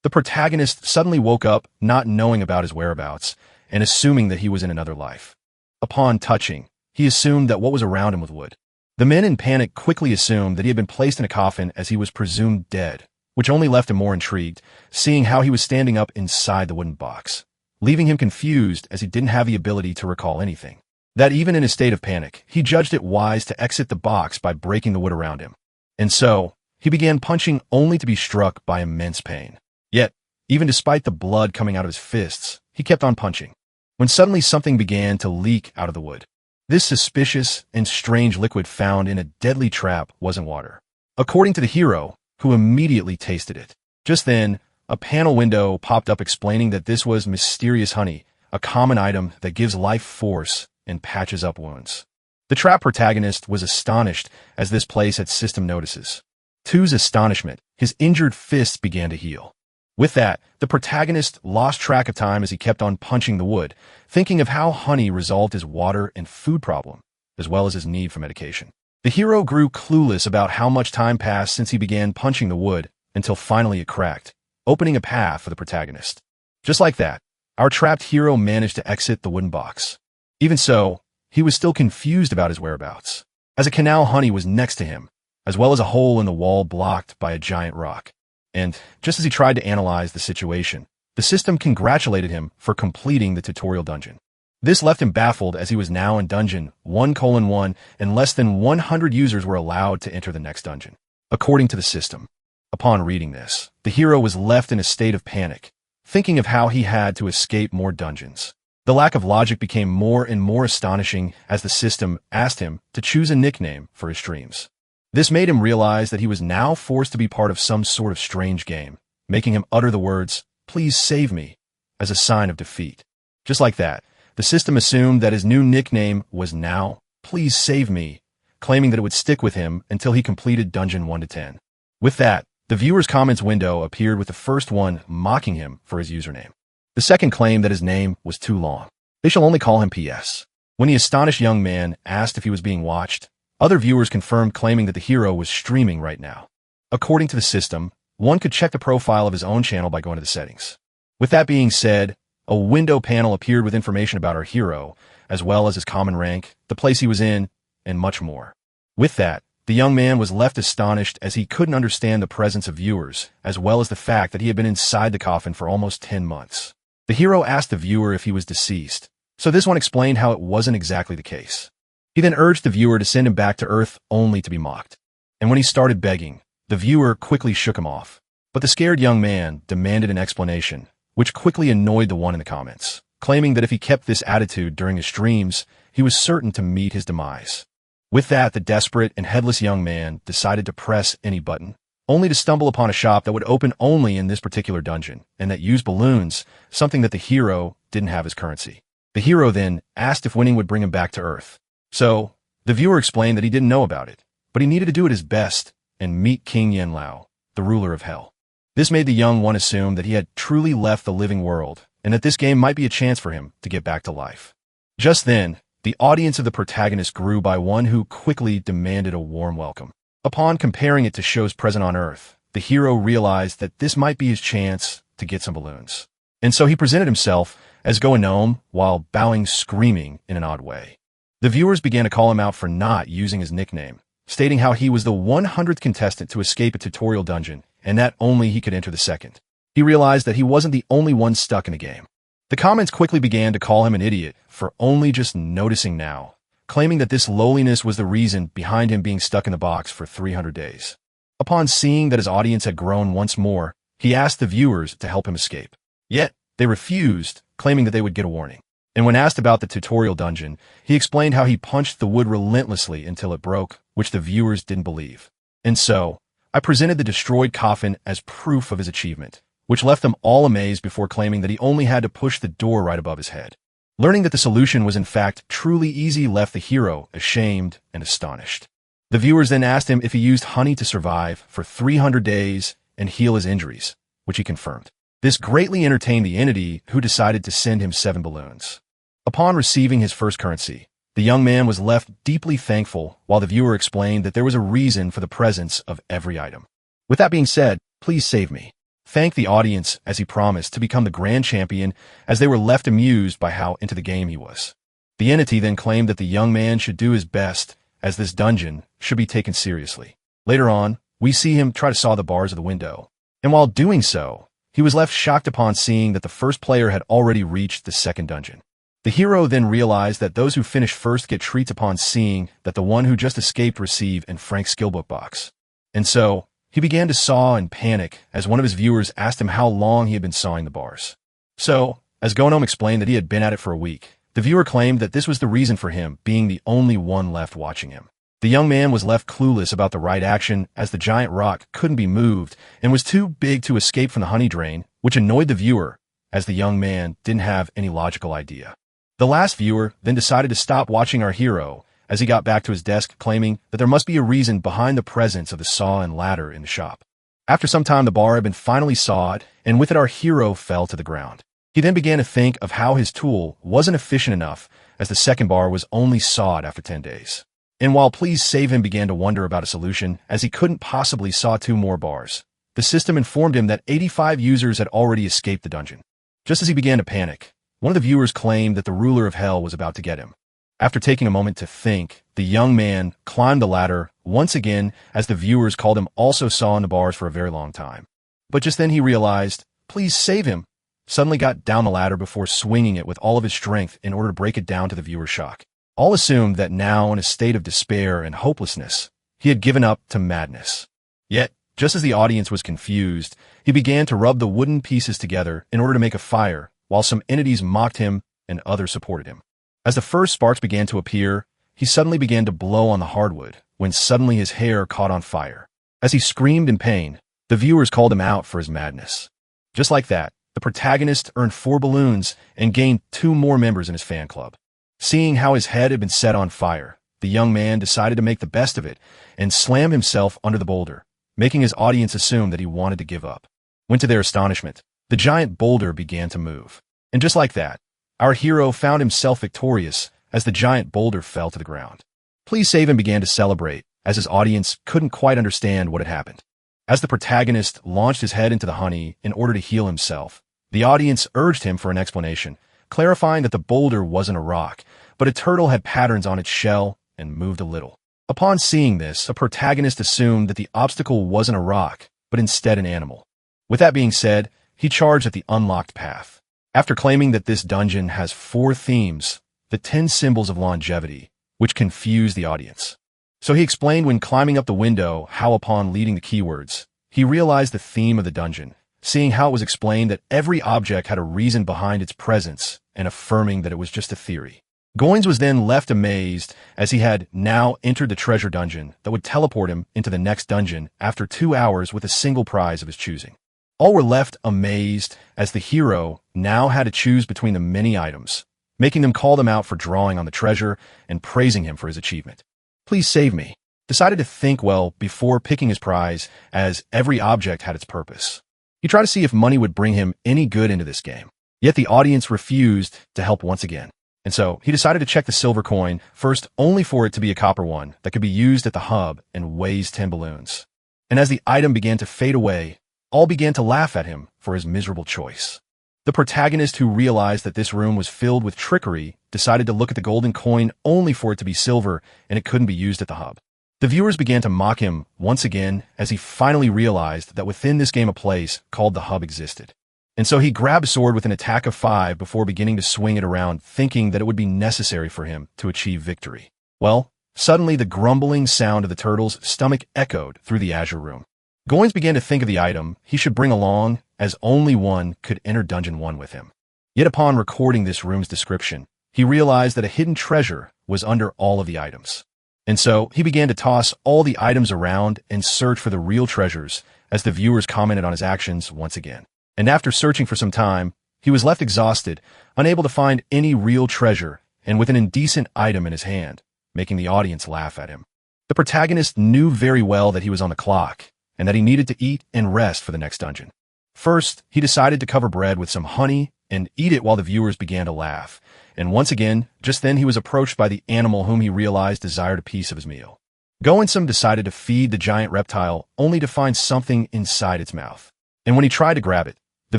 The protagonist suddenly woke up, not knowing about his whereabouts, and assuming that he was in another life. Upon touching, he assumed that what was around him was wood. The men in panic quickly assumed that he had been placed in a coffin as he was presumed dead, which only left him more intrigued, seeing how he was standing up inside the wooden box, leaving him confused as he didn't have the ability to recall anything. That even in his state of panic, he judged it wise to exit the box by breaking the wood around him. And so, he began punching only to be struck by immense pain. Yet, even despite the blood coming out of his fists, he kept on punching, when suddenly something began to leak out of the wood. This suspicious and strange liquid found in a deadly trap wasn't water, according to the hero, who immediately tasted it. Just then, a panel window popped up explaining that this was mysterious honey, a common item that gives life force and patches up wounds. The trap protagonist was astonished as this place had system notices. To his astonishment, his injured fists began to heal. With that, the protagonist lost track of time as he kept on punching the wood, thinking of how honey resolved his water and food problem, as well as his need for medication. The hero grew clueless about how much time passed since he began punching the wood, until finally it cracked, opening a path for the protagonist. Just like that, our trapped hero managed to exit the wooden box. Even so, he was still confused about his whereabouts, as a canal honey was next to him, as well as a hole in the wall blocked by a giant rock. And, just as he tried to analyze the situation, the system congratulated him for completing the tutorial dungeon. This left him baffled as he was now in dungeon 1:1 and less than 100 users were allowed to enter the next dungeon, according to the system. Upon reading this, the hero was left in a state of panic, thinking of how he had to escape more dungeons. The lack of logic became more and more astonishing as the system asked him to choose a nickname for his streams. This made him realize that he was now forced to be part of some sort of strange game, making him utter the words, "Please save me," as a sign of defeat. Just like that, the system assumed that his new nickname was now, "Please save me," claiming that it would stick with him until he completed dungeon 1 to 10. With that, the viewer's comments window appeared with the first one mocking him for his username. The second claimed that his name was too long. They shall only call him PS. When the astonished young man asked if he was being watched, other viewers confirmed, claiming that the hero was streaming right now. According to the system, one could check the profile of his own channel by going to the settings. With that being said, a window panel appeared with information about our hero, as well as his common rank, the place he was in, and much more. With that, the young man was left astonished as he couldn't understand the presence of viewers, as well as the fact that he had been inside the coffin for almost 10 months. The hero asked the viewer if he was deceased, so this one explained how it wasn't exactly the case. He then urged the viewer to send him back to Earth only to be mocked. And when he started begging, the viewer quickly shook him off. But the scared young man demanded an explanation, which quickly annoyed the one in the comments, claiming that if he kept this attitude during his streams, he was certain to meet his demise. With that, the desperate and headless young man decided to press any button, only to stumble upon a shop that would open only in this particular dungeon, and that used balloons, something that the hero didn't have as currency. The hero then asked if winning would bring him back to Earth. So, the viewer explained that he didn't know about it, but he needed to do it his best and meet King Yen Lao, the ruler of Hell. This made the young one assume that he had truly left the living world, and that this game might be a chance for him to get back to life. Just then, the audience of the protagonist grew by one who quickly demanded a warm welcome. Upon comparing it to shows present on Earth, the hero realized that this might be his chance to get some balloons. And so he presented himself as Go-a-Gnome while bowing screaming in an odd way. The viewers began to call him out for not using his nickname, stating how he was the 100th contestant to escape a tutorial dungeon, and that only he could enter the second. He realized that he wasn't the only one stuck in the game. The comments quickly began to call him an idiot for only just noticing now, claiming that this lowliness was the reason behind him being stuck in the box for 300 days. Upon seeing that his audience had grown once more, he asked the viewers to help him escape. Yet, they refused, claiming that they would get a warning. And when asked about the tutorial dungeon, he explained how he punched the wood relentlessly until it broke, which the viewers didn't believe. And so, I presented the destroyed coffin as proof of his achievement, which left them all amazed before claiming that he only had to push the door right above his head. Learning that the solution was in fact truly easy left the hero ashamed and astonished. The viewers then asked him if he used honey to survive for 300 days and heal his injuries, which he confirmed. This greatly entertained the entity, who decided to send him 7 balloons. Upon receiving his first currency, the young man was left deeply thankful, while the viewer explained that there was a reason for the presence of every item. With that being said, please save me. thanked the audience as he promised to become the grand champion, as they were left amused by how into the game he was. The entity then claimed that the young man should do his best, as this dungeon should be taken seriously. Later on, we see him try to saw the bars of the window, and while doing so, he was left shocked upon seeing that the first player had already reached the second dungeon. The hero then realized that those who finish first get treats upon seeing that the one who just escaped receive in Frank's skillbook box. And so, he began to saw and panic as one of his viewers asked him how long he had been sawing the bars. So, as Gonome explained that he had been at it for a week, the viewer claimed that this was the reason for him being the only one left watching him. The young man was left clueless about the right action as the giant rock couldn't be moved and was too big to escape from the honey drain, which annoyed the viewer as the young man didn't have any logical idea. The last viewer then decided to stop watching our hero as he got back to his desk, claiming that there must be a reason behind the presence of the saw and ladder in the shop. After some time, the bar had been finally sawed, and with it our hero fell to the ground. He then began to think of how his tool wasn't efficient enough, as the second bar was only sawed after 10 days. And while Please Save Him began to wonder about a solution, as he couldn't possibly saw 2 more bars, the system informed him that 85 users had already escaped the dungeon. Just as he began to panic, one of the viewers claimed that the ruler of hell was about to get him. After taking a moment to think, the young man climbed the ladder once again, as the viewers called him also sawing the bars for a very long time. But just then he realized, Please Save Him, suddenly got down the ladder before swinging it with all of his strength in order to break it down to the viewer's shock. All assumed that now, in a state of despair and hopelessness, he had given up to madness. Yet, just as the audience was confused, he began to rub the wooden pieces together in order to make a fire, while some entities mocked him and others supported him. As the first sparks began to appear, he suddenly began to blow on the hardwood, when suddenly his hair caught on fire. As he screamed in pain, the viewers called him out for his madness. Just like that, the protagonist earned 4 balloons and gained 2 more members in his fan club. Seeing how his head had been set on fire, the young man decided to make the best of it and slam himself under the boulder, making his audience assume that he wanted to give up. When to their astonishment, the giant boulder began to move. And just like that, our hero found himself victorious as the giant boulder fell to the ground. Please Save Him began to celebrate as his audience couldn't quite understand what had happened. As the protagonist launched his head into the honey in order to heal himself, the audience urged him for an explanation, clarifying that the boulder wasn't a rock, but a turtle had patterns on its shell and moved a little. Upon seeing this, a protagonist assumed that the obstacle wasn't a rock, but instead an animal. With that being said, he charged at the unlocked path. After claiming that this dungeon has 4 themes, the 10 symbols of longevity, which confused the audience. So he explained when climbing up the window how upon leading the keywords, he realized the theme of the dungeon, seeing how it was explained that every object had a reason behind its presence and affirming that it was just a theory. Goins was then left amazed as he had now entered the treasure dungeon that would teleport him into the next dungeon after 2 hours with a single prize of his choosing. All were left amazed as the hero now had to choose between the many items, making them call them out for drawing on the treasure and praising him for his achievement. Please Save Me decided to think well before picking his prize, as every object had its purpose. He tried to see if money would bring him any good into this game, yet the audience refused to help once again. And so he decided to check the silver coin first, only for it to be a copper one that could be used at the hub and weighs 10 balloons. And as the item began to fade away, all began to laugh at him for his miserable choice. The protagonist, who realized that this room was filled with trickery, decided to look at the golden coin only for it to be silver and it couldn't be used at the hub. The viewers began to mock him once again as he finally realized that within this game a place called the hub existed. And so he grabbed a sword with an attack of 5 before beginning to swing it around, thinking that it would be necessary for him to achieve victory. Well, suddenly the grumbling sound of the turtle's stomach echoed through the Azure room. Goins began to think of the item he should bring along, as only one could enter Dungeon 1 with him. Yet upon recording this room's description, he realized that a hidden treasure was under all of the items. And so he began to toss all the items around and search for the real treasures, as the viewers commented on his actions once again. And after searching for some time, he was left exhausted, unable to find any real treasure, and with an indecent item in his hand, making the audience laugh at him. The protagonist knew very well that he was on the clock, and that he needed to eat and rest for the next dungeon. First, he decided to cover bread with some honey and eat it while the viewers began to laugh. And once again, just then he was approached by the animal whom he realized desired a piece of his meal. Goinsome decided to feed the giant reptile only to find something inside its mouth. And when he tried to grab it, the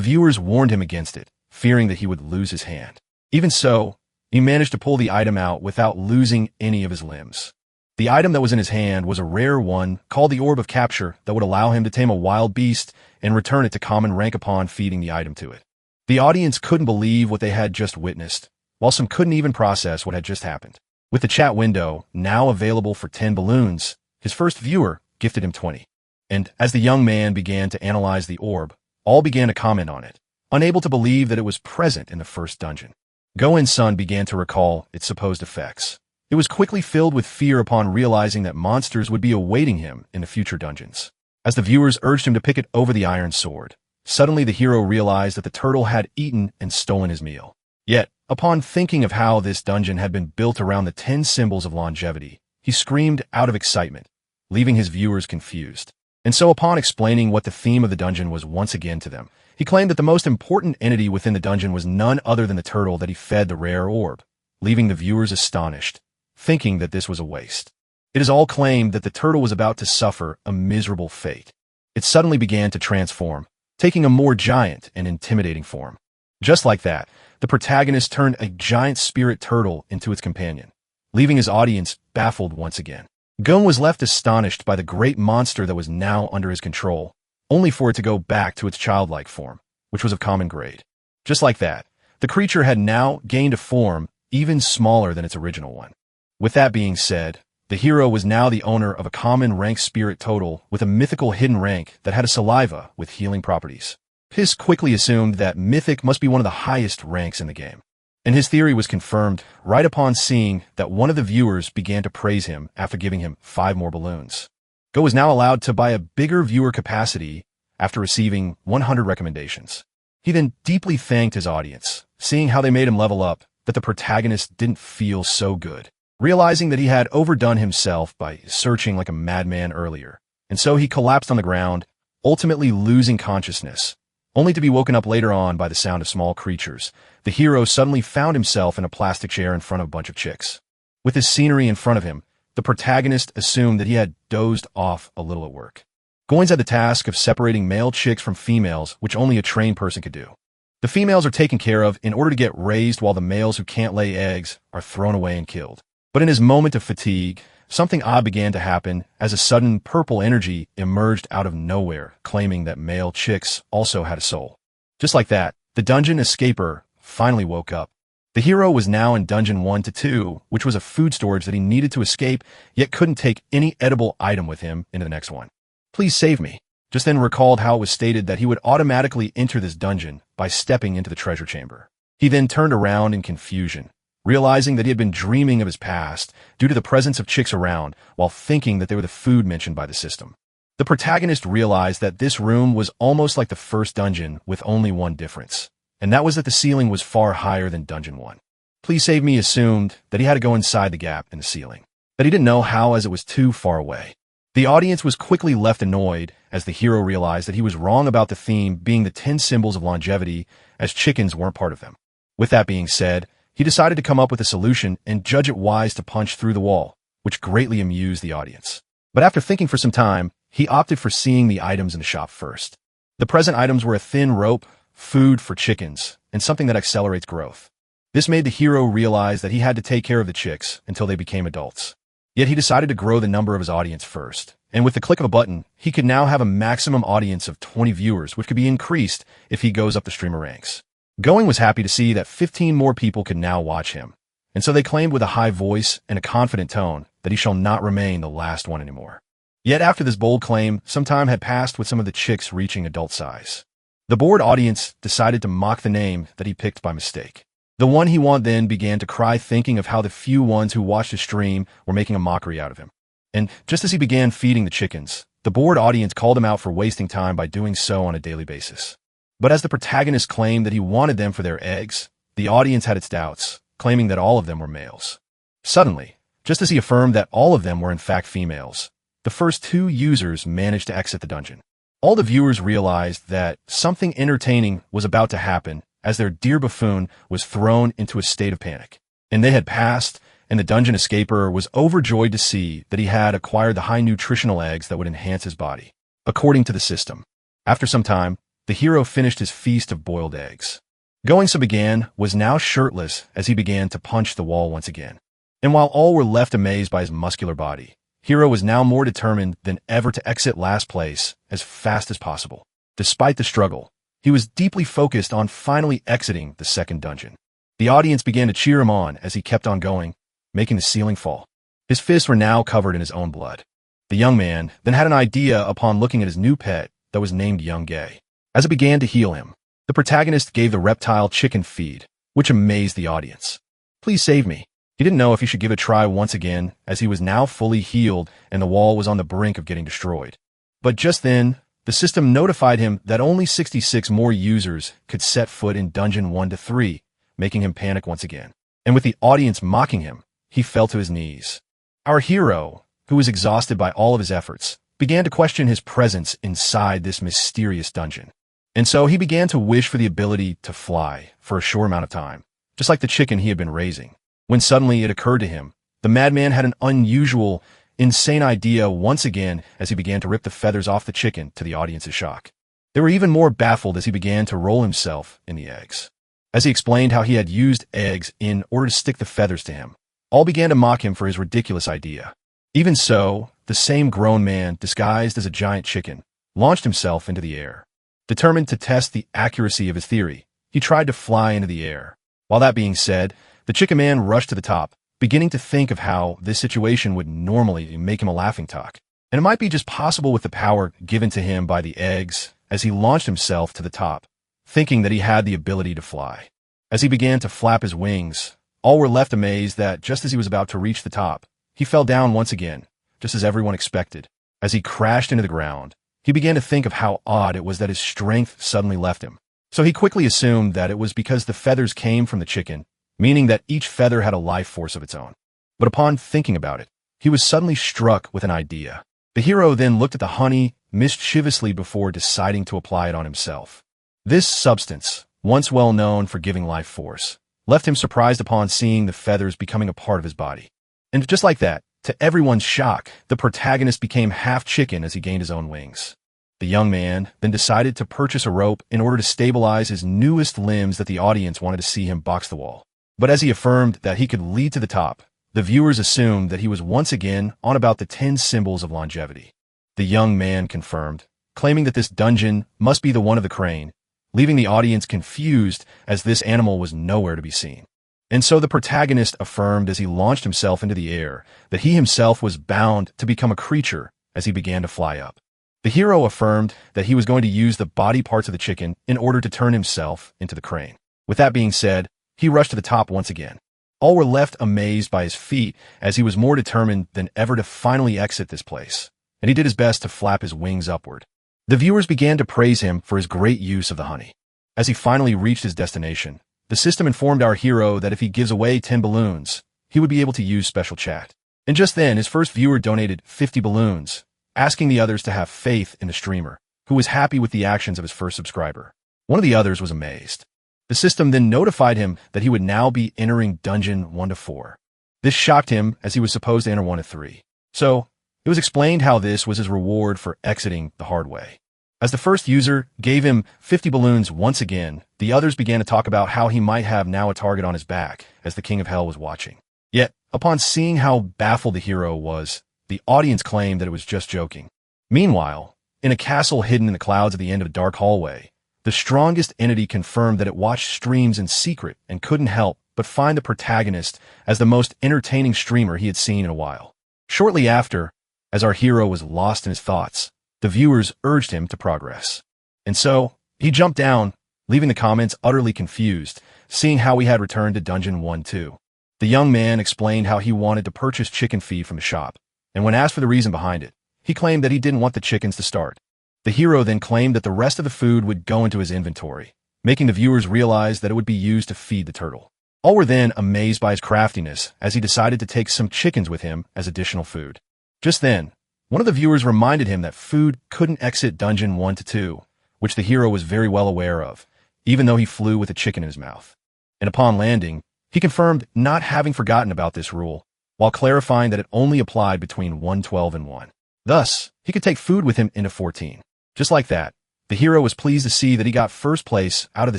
viewers warned him against it, fearing that he would lose his hand. Even so, he managed to pull the item out without losing any of his limbs. The item that was in his hand was a rare one called the Orb of Capture that would allow him to tame a wild beast and return it to common rank upon feeding the item to it. The audience couldn't believe what they had just witnessed, while some couldn't even process what had just happened. With the chat window now available for 10 balloons, his first viewer gifted him 20. And as the young man began to analyze the orb, all began to comment on it, unable to believe that it was present in the first dungeon. Goen's son began to recall its supposed effects. It was quickly filled with fear upon realizing that monsters would be awaiting him in the future dungeons. As the viewers urged him to pick it over the iron sword, suddenly the hero realized that the turtle had eaten and stolen his meal. Yet, upon thinking of how this dungeon had been built around the 10 symbols of longevity, he screamed out of excitement, leaving his viewers confused. And so upon explaining what the theme of the dungeon was once again to them, he claimed that the most important entity within the dungeon was none other than the turtle that he fed the rare orb, leaving the viewers astonished, thinking that this was a waste. It is all claimed that the turtle was about to suffer a miserable fate. It suddenly began to transform, taking a more giant and intimidating form. Just like that, the protagonist turned a giant spirit turtle into its companion, leaving his audience baffled once again. Goen was left astonished by the great monster that was now under his control, only for it to go back to its childlike form, which was of common grade. Just like that, the creature had now gained a form even smaller than its original one. With that being said, the hero was now the owner of a common rank spirit total with a mythical hidden rank that had a saliva with healing properties. Piss quickly assumed that mythic must be one of the highest ranks in the game. And his theory was confirmed right upon seeing that one of the viewers began to praise him after giving him 5 more balloons. Go was now allowed to buy a bigger viewer capacity after receiving 100 recommendations. He then deeply thanked his audience, seeing how they made him level up, that the protagonist didn't feel so good, realizing that he had overdone himself by searching like a madman earlier. And so he collapsed on the ground, ultimately losing consciousness, only to be woken up later on by the sound of small creatures. The hero suddenly found himself in a plastic chair in front of a bunch of chicks. With his scenery in front of him, the protagonist assumed that he had dozed off a little at work. Goins had the task of separating male chicks from females, which only a trained person could do. The females are taken care of in order to get raised, while the males who can't lay eggs are thrown away and killed. But in his moment of fatigue, something odd began to happen as a sudden purple energy emerged out of nowhere, claiming that male chicks also had a soul. Just like that, the dungeon escaper finally woke up. The hero was now in dungeon 1 to 2, which was a food storage that he needed to escape, yet couldn't take any edible item with him into the next one. Please save me. Just then recalled how it was stated that he would automatically enter this dungeon by stepping into the treasure chamber. He then turned around in confusion, realizing that he had been dreaming of his past due to the presence of chicks around, while thinking that they were the food mentioned by the system. The protagonist realized that this room was almost like the first dungeon with only one difference, and that was that the ceiling was far higher than dungeon 1. Please Save Me assumed that he had to go inside the gap in the ceiling, that he didn't know how as it was too far away. The audience was quickly left annoyed as the hero realized that he was wrong about the theme being the 10 symbols of longevity, as chickens weren't part of them. With that being said, he decided to come up with a solution and judge it wise to punch through the wall, which greatly amused the audience. But after thinking for some time, he opted for seeing the items in the shop first. The present items were a thin rope, food for chickens, and something that accelerates growth. This made the hero realize that he had to take care of the chicks until they became adults. Yet he decided to grow the number of his audience first, and with the click of a button, he could now have a maximum audience of 20 viewers, which could be increased if he goes up the streamer ranks. Going was happy to see that 15 more people could now watch him, and so they claimed with a high voice and a confident tone that he shall not remain the last one anymore. Yet after this bold claim, some time had passed with some of the chicks reaching adult size. The bored audience decided to mock the name that he picked by mistake. The one he wanted then began to cry, thinking of how the few ones who watched his stream were making a mockery out of him. And just as he began feeding the chickens, the bored audience called him out for wasting time by doing so on a daily basis. But as the protagonist claimed that he wanted them for their eggs, the audience had its doubts, claiming that all of them were males. Suddenly, just as he affirmed that all of them were in fact females, the first 2 users managed to exit the dungeon. All the viewers realized that something entertaining was about to happen as their dear buffoon was thrown into a state of panic. And they had passed, and the dungeon escaper was overjoyed to see that he had acquired the high nutritional eggs that would enhance his body, according to the system. After some time, the hero finished his feast of boiled eggs. Going-so began was now shirtless as he began to punch the wall once again. And while all were left amazed by his muscular body, Hero was now more determined than ever to exit last place as fast as possible. Despite the struggle, he was deeply focused on finally exiting the second dungeon. The audience began to cheer him on as he kept on going, making the ceiling fall. His fists were now covered in his own blood. The young man then had an idea upon looking at his new pet that was named Young Gay. As it began to heal him, the protagonist gave the reptile chicken feed, which amazed the audience. Please save me. He didn't know if he should give it a try once again, as he was now fully healed and the wall was on the brink of getting destroyed. But just then, the system notified him that only 66 more users could set foot in Dungeon 1 to 3, making him panic once again. And with the audience mocking him, he fell to his knees. Our hero, who was exhausted by all of his efforts, began to question his presence inside this mysterious dungeon. And so he began to wish for the ability to fly for a short amount of time, just like the chicken he had been raising. When suddenly it occurred to him, the madman had an unusual, insane idea once again as he began to rip the feathers off the chicken to the audience's shock. They were even more baffled as he began to roll himself in the eggs. As he explained how he had used eggs in order to stick the feathers to him, all began to mock him for his ridiculous idea. Even so, the same grown man, disguised as a giant chicken, launched himself into the air. Determined to test the accuracy of his theory, he tried to fly into the air. While that being said, the chicken man rushed to the top, beginning to think of how this situation would normally make him a laughingstock. And it might be just possible with the power given to him by the eggs as he launched himself to the top, thinking that he had the ability to fly. As he began to flap his wings, all were left amazed that just as he was about to reach the top, he fell down once again, just as everyone expected. As he crashed into the ground, he began to think of how odd it was that his strength suddenly left him. So he quickly assumed that it was because the feathers came from the chicken, meaning that each feather had a life force of its own. But upon thinking about it, he was suddenly struck with an idea. The hero then looked at the honey mischievously before deciding to apply it on himself. This substance, once well known for giving life force, left him surprised upon seeing the feathers becoming a part of his body. And just like that, to everyone's shock, the protagonist became half chicken as he gained his own wings. The young man then decided to purchase a rope in order to stabilize his newest limbs that the audience wanted to see him box the wall. But as he affirmed that he could lead to the top, the viewers assumed that he was once again on about the 10 symbols of longevity. The young man confirmed, claiming that this dungeon must be the one of the crane, leaving the audience confused as this animal was nowhere to be seen. And so the protagonist affirmed as he launched himself into the air that he himself was bound to become a creature as he began to fly up. The hero affirmed that he was going to use the body parts of the chicken in order to turn himself into the crane. With that being said, he rushed to the top once again. All were left amazed by his feat as he was more determined than ever to finally exit this place, and he did his best to flap his wings upward. The viewers began to praise him for his great use of the honey. As he finally reached his destination, the system informed our hero that if he gives away 10 balloons, he would be able to use special chat. And just then, his first viewer donated 50 balloons, asking the others to have faith in the streamer, who was happy with the actions of his first subscriber. One of the others was amazed. The system then notified him that he would now be entering Dungeon 1 to 4. This shocked him as he was supposed to enter 1 to 3. So, it was explained how this was his reward for exiting the hard way. As the first user gave him 50 balloons once again, the others began to talk about how he might have now a target on his back as the King of Hell was watching. Yet, upon seeing how baffled the hero was, the audience claimed that it was just joking. Meanwhile, in a castle hidden in the clouds at the end of a dark hallway, the strongest entity confirmed that it watched streams in secret and couldn't help but find the protagonist as the most entertaining streamer he had seen in a while. Shortly after, as our hero was lost in his thoughts, the viewers urged him to progress. And so, he jumped down, leaving the comments utterly confused, seeing how he had returned to Dungeon 1-2. The young man explained how he wanted to purchase chicken feed from the shop, and when asked for the reason behind it, he claimed that he didn't want the chickens to start. The hero then claimed that the rest of the food would go into his inventory, making the viewers realize that it would be used to feed the turtle. All were then amazed by his craftiness as he decided to take some chickens with him as additional food. Just then, one of the viewers reminded him that food couldn't exit Dungeon 1 to 2, which the hero was very well aware of, even though he flew with a chicken in his mouth. And upon landing, he confirmed not having forgotten about this rule, while clarifying that it only applied between 112 and 1. Thus, he could take food with him into 14. Just like that, the hero was pleased to see that he got first place out of the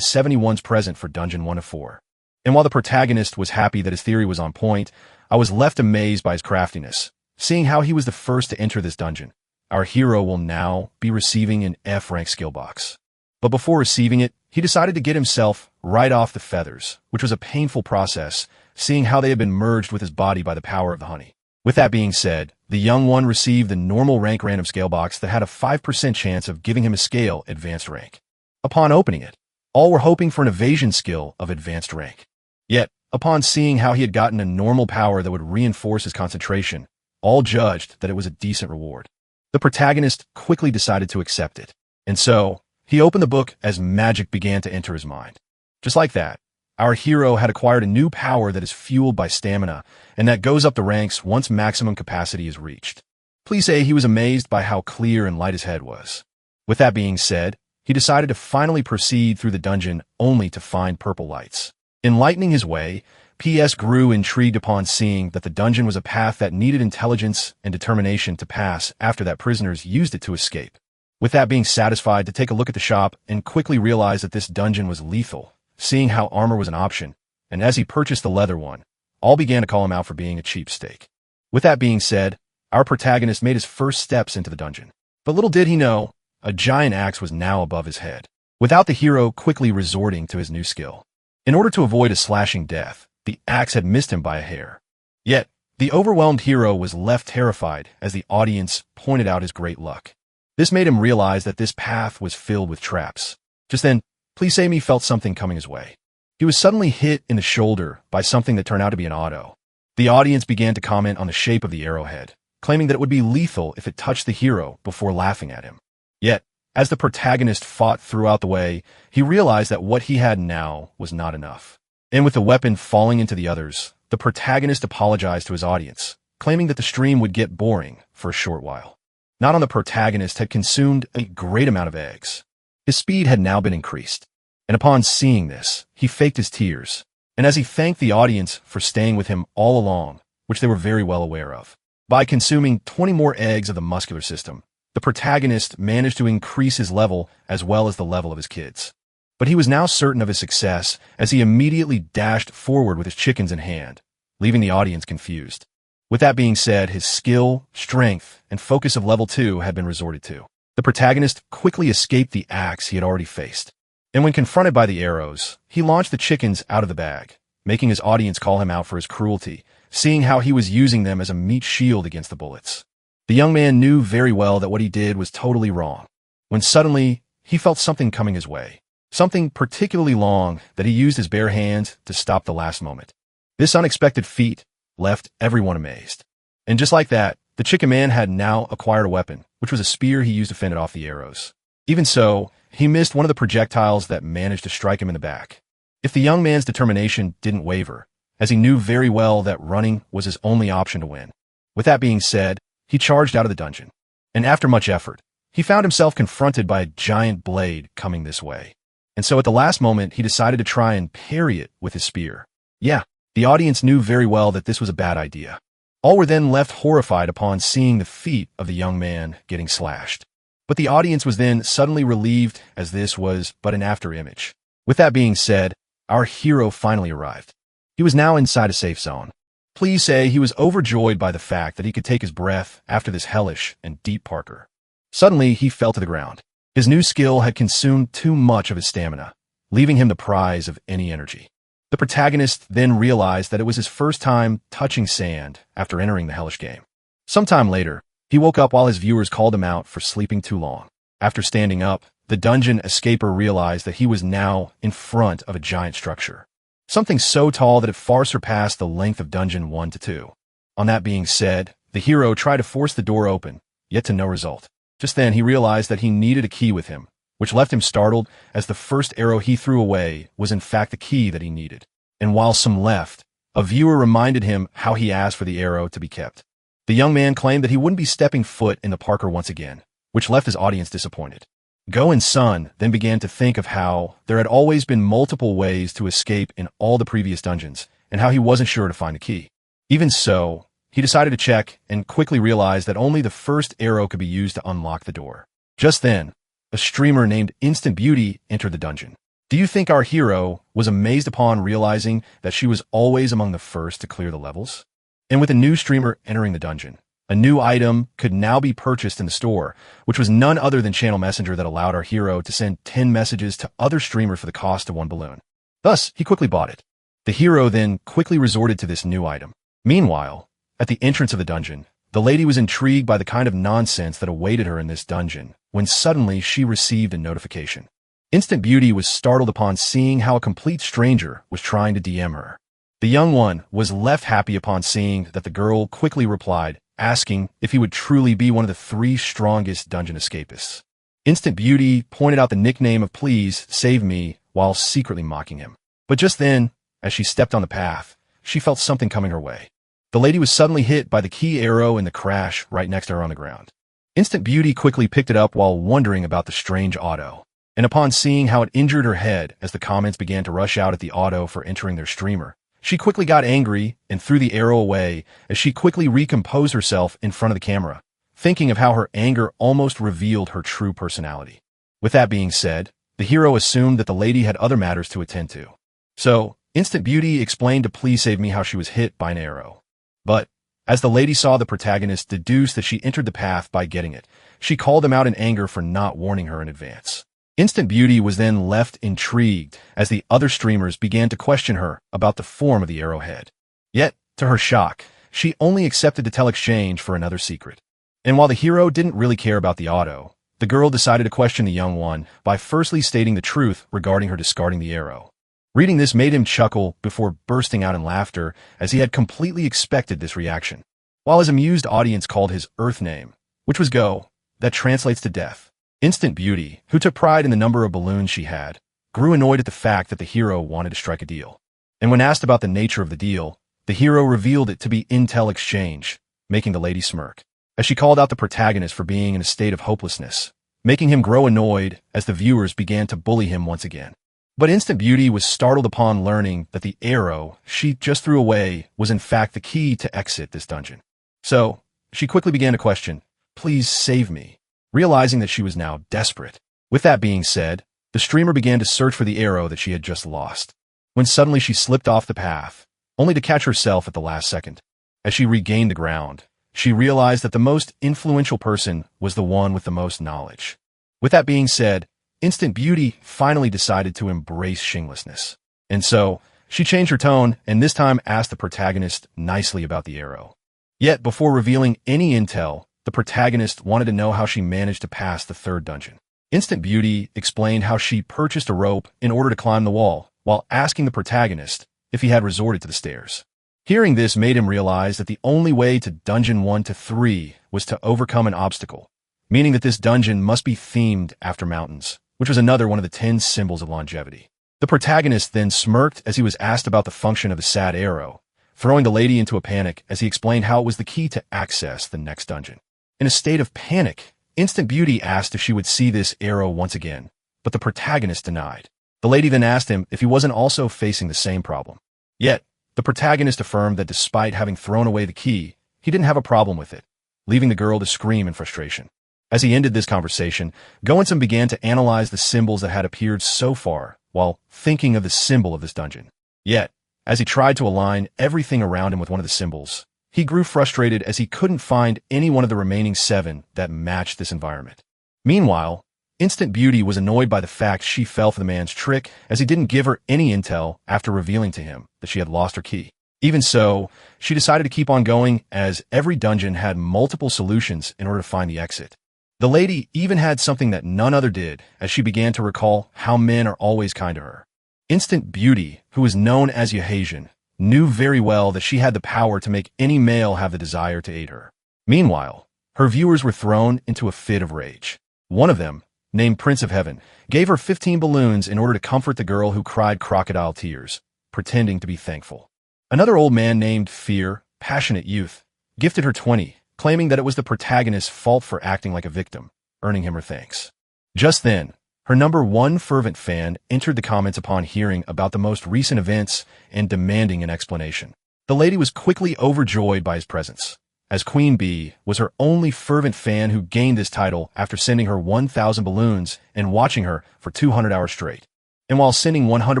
71s present for Dungeon 1 of 4. And while the protagonist was happy that his theory was on point, I was left amazed by his craftiness. Seeing how he was the first to enter this dungeon, our hero will now be receiving an F-rank skill box. But before receiving it, he decided to get himself right off the feathers, which was a painful process, seeing how they had been merged with his body by the power of the honey. With that being said, the young one received the normal rank random scale box that had a 5% chance of giving him a scale advanced rank. Upon opening it, all were hoping for an evasion skill of advanced rank. Yet, upon seeing how he had gotten a normal power that would reinforce his concentration, all judged that it was a decent reward. The protagonist quickly decided to accept it. And so, he opened the book as magic began to enter his mind. Just like that, our hero had acquired a new power that is fueled by stamina, and that goes up the ranks once maximum capacity is reached. Please say he was amazed by how clear and light his head was. With that being said, he decided to finally proceed through the dungeon only to find purple lights. Enlightening his way, PS grew intrigued upon seeing that the dungeon was a path that needed intelligence and determination to pass after that prisoners used it to escape. With that being satisfied to take a look at the shop and quickly realize that this dungeon was lethal, seeing how armor was an option, and as he purchased the leather one, all began to call him out for being a cheapskate. With that being said, our protagonist made his first steps into the dungeon. But little did he know, a giant axe was now above his head, without the hero quickly resorting to his new skill. In order to avoid a slashing death, the axe had missed him by a hair. Yet, the overwhelmed hero was left terrified as the audience pointed out his great luck. This made him realize that this path was filled with traps. Just then, Please Say Me felt something coming his way. He was suddenly hit in the shoulder by something that turned out to be an auto. The audience began to comment on the shape of the arrowhead, claiming that it would be lethal if it touched the hero before laughing at him. Yet, as the protagonist fought throughout the way, he realized that what he had now was not enough. And with the weapon falling into the others, the protagonist apologized to his audience, claiming that the stream would get boring for a short while. Not on the protagonist had consumed a great amount of eggs. His speed had now been increased, and upon seeing this, he faked his tears, and as he thanked the audience for staying with him all along, which they were very well aware of, by consuming 20 more eggs of the muscular system, the protagonist managed to increase his level as well as the level of his kids. But he was now certain of his success as he immediately dashed forward with his chickens in hand, leaving the audience confused. With that being said, his skill, strength, and focus of level 2 had been resorted to. The protagonist quickly escaped the axe he had already faced. And when confronted by the arrows, he launched the chickens out of the bag, making his audience call him out for his cruelty, seeing how he was using them as a meat shield against the bullets. The young man knew very well that what he did was totally wrong, when suddenly he felt something coming his way, something particularly long that he used his bare hands to stop the last moment. This unexpected feat left everyone amazed. And just like that, the chicken man had now acquired a weapon, which was a spear he used to fend off the arrows. Even so, he missed one of the projectiles that managed to strike him in the back. If the young man's determination didn't waver, as he knew very well that running was his only option to win. With that being said, he charged out of the dungeon. And after much effort, he found himself confronted by a giant blade coming this way. And so at the last moment, he decided to try and parry it with his spear. Yeah, the audience knew very well that this was a bad idea. All were then left horrified upon seeing the feet of the young man getting slashed. But the audience was then suddenly relieved as this was but an afterimage. With that being said, our hero finally arrived. He was now inside a safe zone. Please say he was overjoyed by the fact that he could take his breath after this hellish and deep parkour. Suddenly, he fell to the ground. His new skill had consumed too much of his stamina, leaving him the prize of any energy. The protagonist then realized that it was his first time touching sand after entering the hellish game. Sometime later, he woke up while his viewers called him out for sleeping too long. After standing up, the dungeon escaper realized that he was now in front of a giant structure. Something so tall that it far surpassed the length of dungeon 1 to 2. On that being said, the hero tried to force the door open, yet to no result. Just then he realized that he needed a key with him, which left him startled as the first arrow he threw away was in fact the key that he needed. And while some left, a viewer reminded him how he asked for the arrow to be kept. The young man claimed that he wouldn't be stepping foot in the parkour once again, which left his audience disappointed. Go and Sun then began to think of how there had always been multiple ways to escape in all the previous dungeons, and how he wasn't sure to find the key. Even so, he decided to check and quickly realized that only the first arrow could be used to unlock the door. Just then, a streamer named Instant Beauty entered the dungeon. Do you think our hero was amazed upon realizing that she was always among the first to clear the levels? And with a new streamer entering the dungeon, a new item could now be purchased in the store, which was none other than Channel Messenger that allowed our hero to send 10 messages to other streamers for the cost of one balloon. Thus, he quickly bought it. The hero then quickly resorted to this new item. Meanwhile, at the entrance of the dungeon, the lady was intrigued by the kind of nonsense that awaited her in this dungeon, when suddenly she received a notification. Instant Beauty was startled upon seeing how a complete stranger was trying to DM her. The young one was left happy upon seeing that the girl quickly replied, asking if he would truly be one of the 3 strongest dungeon escapists. Instant Beauty pointed out the nickname of Please Save Me while secretly mocking him. But just then, as she stepped on the path, she felt something coming her way. The lady was suddenly hit by the key arrow in the crash right next to her on the ground. Instant Beauty quickly picked it up while wondering about the strange auto. And upon seeing how it injured her head as the comments began to rush out at the auto for entering their streamer, she quickly got angry and threw the arrow away as she quickly recomposed herself in front of the camera, thinking of how her anger almost revealed her true personality. With that being said, the hero assumed that the lady had other matters to attend to. So, Instant Beauty explained to Please Save Me how she was hit by an arrow. But, as the lady saw the protagonist deduce that she entered the path by getting it, she called him out in anger for not warning her in advance. Instant Beauty was then left intrigued as the other streamers began to question her about the form of the arrowhead. Yet, to her shock, she only accepted the tele-exchange for another secret. And while the hero didn't really care about the auto, the girl decided to question the young one by firstly stating the truth regarding her discarding the arrow. Reading this made him chuckle before bursting out in laughter as he had completely expected this reaction. While his amused audience called his Earth name, which was Go, that translates to death. Instant Beauty, who took pride in the number of balloons she had, grew annoyed at the fact that the hero wanted to strike a deal. And when asked about the nature of the deal, the hero revealed it to be intel exchange, making the lady smirk, as she called out the protagonist for being in a state of hopelessness, making him grow annoyed as the viewers began to bully him once again. But Instant Beauty was startled upon learning that the arrow she just threw away was in fact the key to exit this dungeon. So, she quickly began to question, Please save me, realizing that she was now desperate. With that being said, the streamer began to search for the arrow that she had just lost, when suddenly she slipped off the path, only to catch herself at the last second. As she regained the ground, she realized that the most influential person was the one with the most knowledge. With that being said, Instant Beauty finally decided to embrace shinglessness. And so, she changed her tone and this time asked the protagonist nicely about the arrow. Yet, before revealing any intel, the protagonist wanted to know how she managed to pass the 3rd dungeon. Instant Beauty explained how she purchased a rope in order to climb the wall, while asking the protagonist if he had resorted to the stairs. Hearing this made him realize that the only way to dungeon 1 to 3 was to overcome an obstacle, meaning that this dungeon must be themed after mountains, which was another one of the 10 symbols of longevity. The protagonist then smirked as he was asked about the function of the sad arrow, throwing the lady into a panic as he explained how it was the key to access the next dungeon. In a state of panic, Instant Beauty asked if she would see this arrow once again, but the protagonist denied. The lady then asked him if he wasn't also facing the same problem. Yet, the protagonist affirmed that despite having thrown away the key, he didn't have a problem with it, leaving the girl to scream in frustration. As he ended this conversation, Goensum began to analyze the symbols that had appeared so far, while thinking of the symbol of this dungeon. Yet, as he tried to align everything around him with one of the symbols, he grew frustrated as he couldn't find any one of the remaining 7 that matched this environment. Meanwhile, Instant Beauty was annoyed by the fact she fell for the man's trick as he didn't give her any intel after revealing to him that she had lost her key. Even so, she decided to keep on going as every dungeon had multiple solutions in order to find the exit. The lady even had something that none other did as she began to recall how men are always kind to her. Instant Beauty, who was known as Yahasian, knew very well that she had the power to make any male have the desire to aid her. Meanwhile, her viewers were thrown into a fit of rage. One of them, named Prince of Heaven, gave her 15 balloons in order to comfort the girl who cried crocodile tears, pretending to be thankful. Another old man named Fear, Passionate Youth, gifted her 20, claiming that it was the protagonist's fault for acting like a victim, earning him her thanks. Just then, her number 1 fervent fan entered the comments upon hearing about the most recent events and demanding an explanation. The lady was quickly overjoyed by his presence, as Queen Bee was her only fervent fan who gained this title after sending her 1,000 balloons and watching her for 200 hours straight. And while sending 100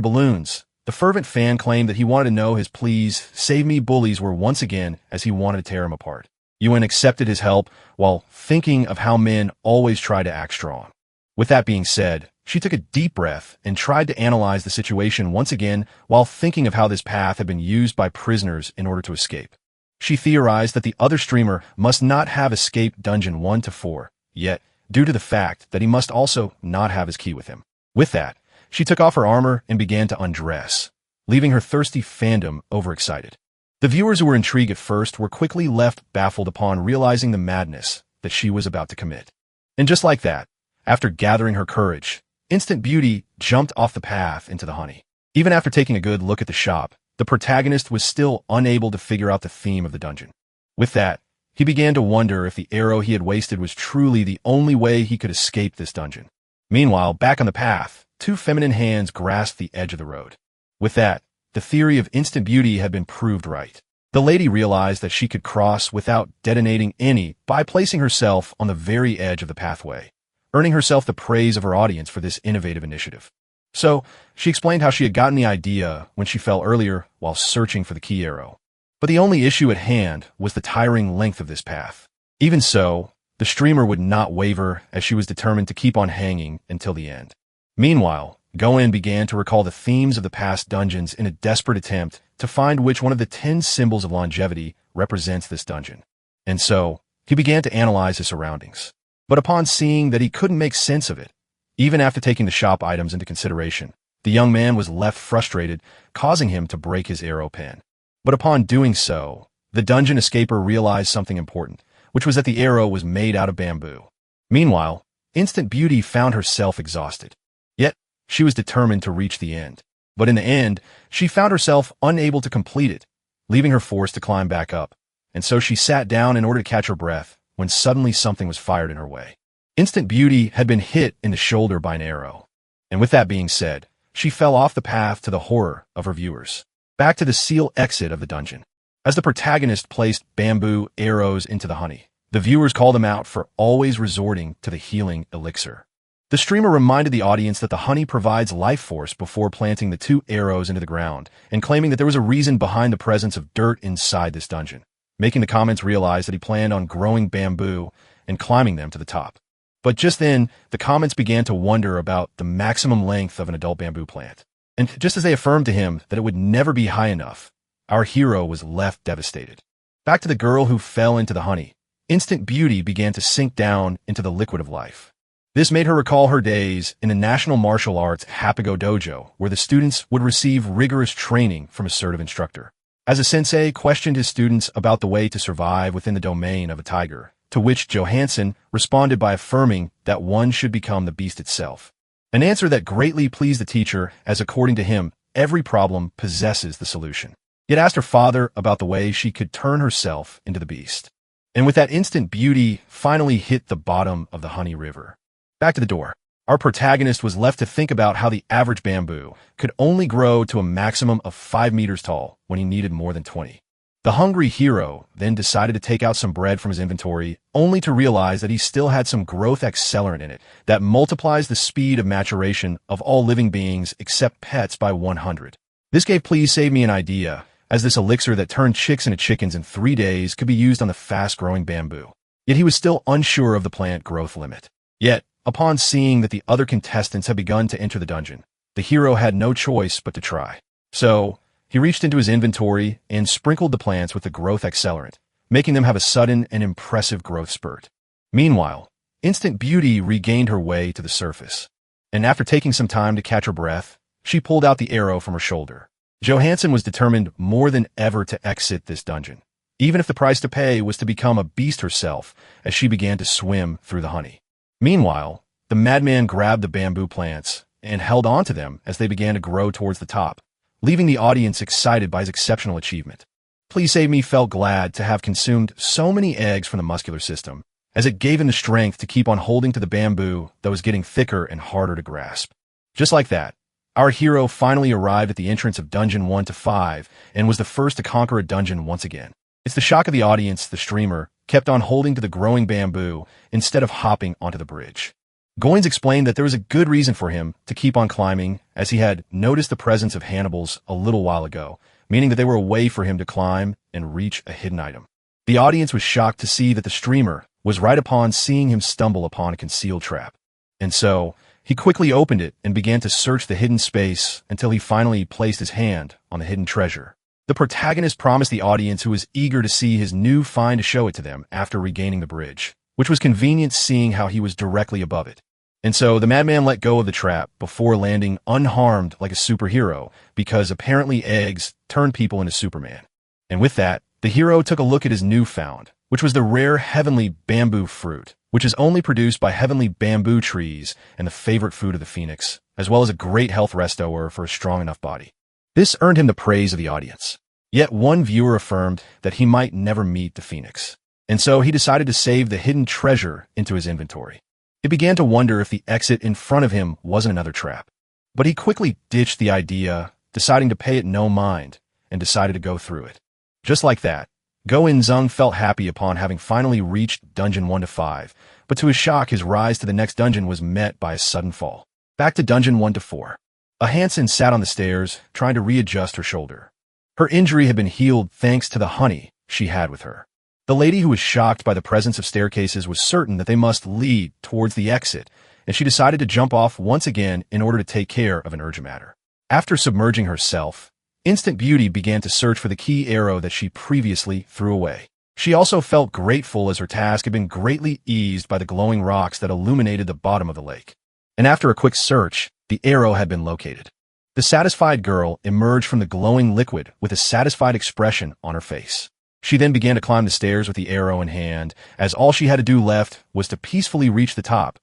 balloons, the fervent fan claimed that he wanted to know his please save me bullies were once again as he wanted to tear him apart. Yuen accepted his help while thinking of how men always try to act strong. With that being said, she took a deep breath and tried to analyze the situation once again while thinking of how this path had been used by prisoners in order to escape. She theorized that the other streamer must not have escaped Dungeon 1 to 4, yet, due to the fact that he must also not have his key with him. With that, she took off her armor and began to undress, leaving her thirsty fandom overexcited. The viewers who were intrigued at first were quickly left baffled upon realizing the madness that she was about to commit. And just like that, after gathering her courage, Instant Beauty jumped off the path into the honey. Even after taking a good look at the shop, the protagonist was still unable to figure out the theme of the dungeon. With that, he began to wonder if the arrow he had wasted was truly the only way he could escape this dungeon. Meanwhile, back on the path, two feminine hands grasped the edge of the road. With that, the theory of Instant Beauty had been proved right. The lady realized that she could cross without detonating any by placing herself on the very edge of the pathway, earning herself the praise of her audience for this innovative initiative. So, she explained how she had gotten the idea when she fell earlier while searching for the key arrow. But the only issue at hand was the tiring length of this path. Even so, the streamer would not waver as she was determined to keep on hanging until the end. Meanwhile, Goen began to recall the themes of the past dungeons in a desperate attempt to find which one of the 10 symbols of longevity represents this dungeon. And so, he began to analyze his surroundings. But upon seeing that he couldn't make sense of it, even after taking the shop items into consideration, the young man was left frustrated, causing him to break his arrow pen. But upon doing so, the dungeon escaper realized something important, which was that the arrow was made out of bamboo. Meanwhile, Instant Beauty found herself exhausted. Yet, she was determined to reach the end. But in the end, she found herself unable to complete it, leaving her forced to climb back up. And so she sat down in order to catch her breath, when suddenly something was fired in her way. Instant Beauty had been hit in the shoulder by an arrow. And with that being said, she fell off the path to the horror of her viewers. Back to the seal exit of the dungeon. As the protagonist placed bamboo arrows into the honey, the viewers called him out for always resorting to the healing elixir. The streamer reminded the audience that the honey provides life force before planting the 2 arrows into the ground, and claiming that there was a reason behind the presence of dirt inside this dungeon, making the comments realize that he planned on growing bamboo and climbing them to the top. But just then, the comments began to wonder about the maximum length of an adult bamboo plant. And just as they affirmed to him that it would never be high enough, our hero was left devastated. Back to the girl who fell into the honey, Instant Beauty began to sink down into the liquid of life. This made her recall her days in the National Martial Arts Hapigo Dojo, where the students would receive rigorous training from a assertive instructor. As a sensei questioned his students about the way to survive within the domain of a tiger, to which Johansson responded by affirming that one should become the beast itself. An answer that greatly pleased the teacher, as according to him, every problem possesses the solution. He had asked her father about the way she could turn herself into the beast. And with that, Instant Beauty finally hit the bottom of the honey river. Back to the door. Our protagonist was left to think about how the average bamboo could only grow to a maximum of 5 meters tall when he needed more than 20. The hungry hero then decided to take out some bread from his inventory, only to realize that he still had some growth accelerant in it that multiplies the speed of maturation of all living beings except pets by 100. This gave Please Save Me an idea, as this elixir that turned chicks into chickens in 3 days could be used on the fast-growing bamboo. Yet he was still unsure of the plant growth limit. Yet, upon seeing that the other contestants had begun to enter the dungeon, the hero had no choice but to try. So, he reached into his inventory and sprinkled the plants with the growth accelerant, making them have a sudden and impressive growth spurt. Meanwhile, Instant Beauty regained her way to the surface, and after taking some time to catch her breath, she pulled out the arrow from her shoulder. Johansson was determined more than ever to exit this dungeon, even if the price to pay was to become a beast herself as she began to swim through the honey. Meanwhile, the madman grabbed the bamboo plants and held on to them as they began to grow towards the top, leaving the audience excited by his exceptional achievement. Please Save Me felt glad to have consumed so many eggs from the muscular system, as it gave him the strength to keep on holding to the bamboo that was getting thicker and harder to grasp. Just like that, our hero finally arrived at the entrance of Dungeon 1 to 5 and was the first to conquer a dungeon once again. It's the shock of the audience. The streamer kept on holding to the growing bamboo instead of hopping onto the bridge. Goins explained that there was a good reason for him to keep on climbing, as he had noticed the presence of Hannibals a little while ago, meaning that they were a way for him to climb and reach a hidden item. The audience was shocked to see that the streamer was right upon seeing him stumble upon a concealed trap. And so, he quickly opened it and began to search the hidden space until he finally placed his hand on the hidden treasure. The protagonist promised the audience, who was eager to see his new find, to show it to them after regaining the bridge, which was convenient seeing how he was directly above it. And so the madman let go of the trap before landing unharmed like a superhero, because apparently eggs turn people into Superman. And with that, the hero took a look at his new found, which was the rare heavenly bamboo fruit, which is only produced by heavenly bamboo trees and the favorite food of the phoenix, as well as a great health restorer for a strong enough body. This earned him the praise of the audience. Yet one viewer affirmed that he might never meet the phoenix, and so he decided to save the hidden treasure into his inventory. He began to wonder if the exit in front of him wasn't another trap. But he quickly ditched the idea, deciding to pay it no mind, and decided to go through it. Just like that, Go In-sung felt happy upon having finally reached Dungeon 1 to 5, but to his shock, his rise to the next dungeon was met by a sudden fall. Back to Dungeon 1 to 4. A Hansen sat on the stairs, trying to readjust her shoulder. Her injury had been healed thanks to the honey she had with her. The lady, who was shocked by the presence of staircases, was certain that they must lead towards the exit, and she decided to jump off once again in order to take care of an urgent matter. After submerging herself, Instant Beauty began to search for the key arrow that she previously threw away. She also felt grateful, as her task had been greatly eased by the glowing rocks that illuminated the bottom of the lake. And after a quick search, the arrow had been located. The satisfied girl emerged from the glowing liquid with a satisfied expression on her face. She then began to climb the stairs with the arrow in hand, as all she had to do left was to peacefully reach the top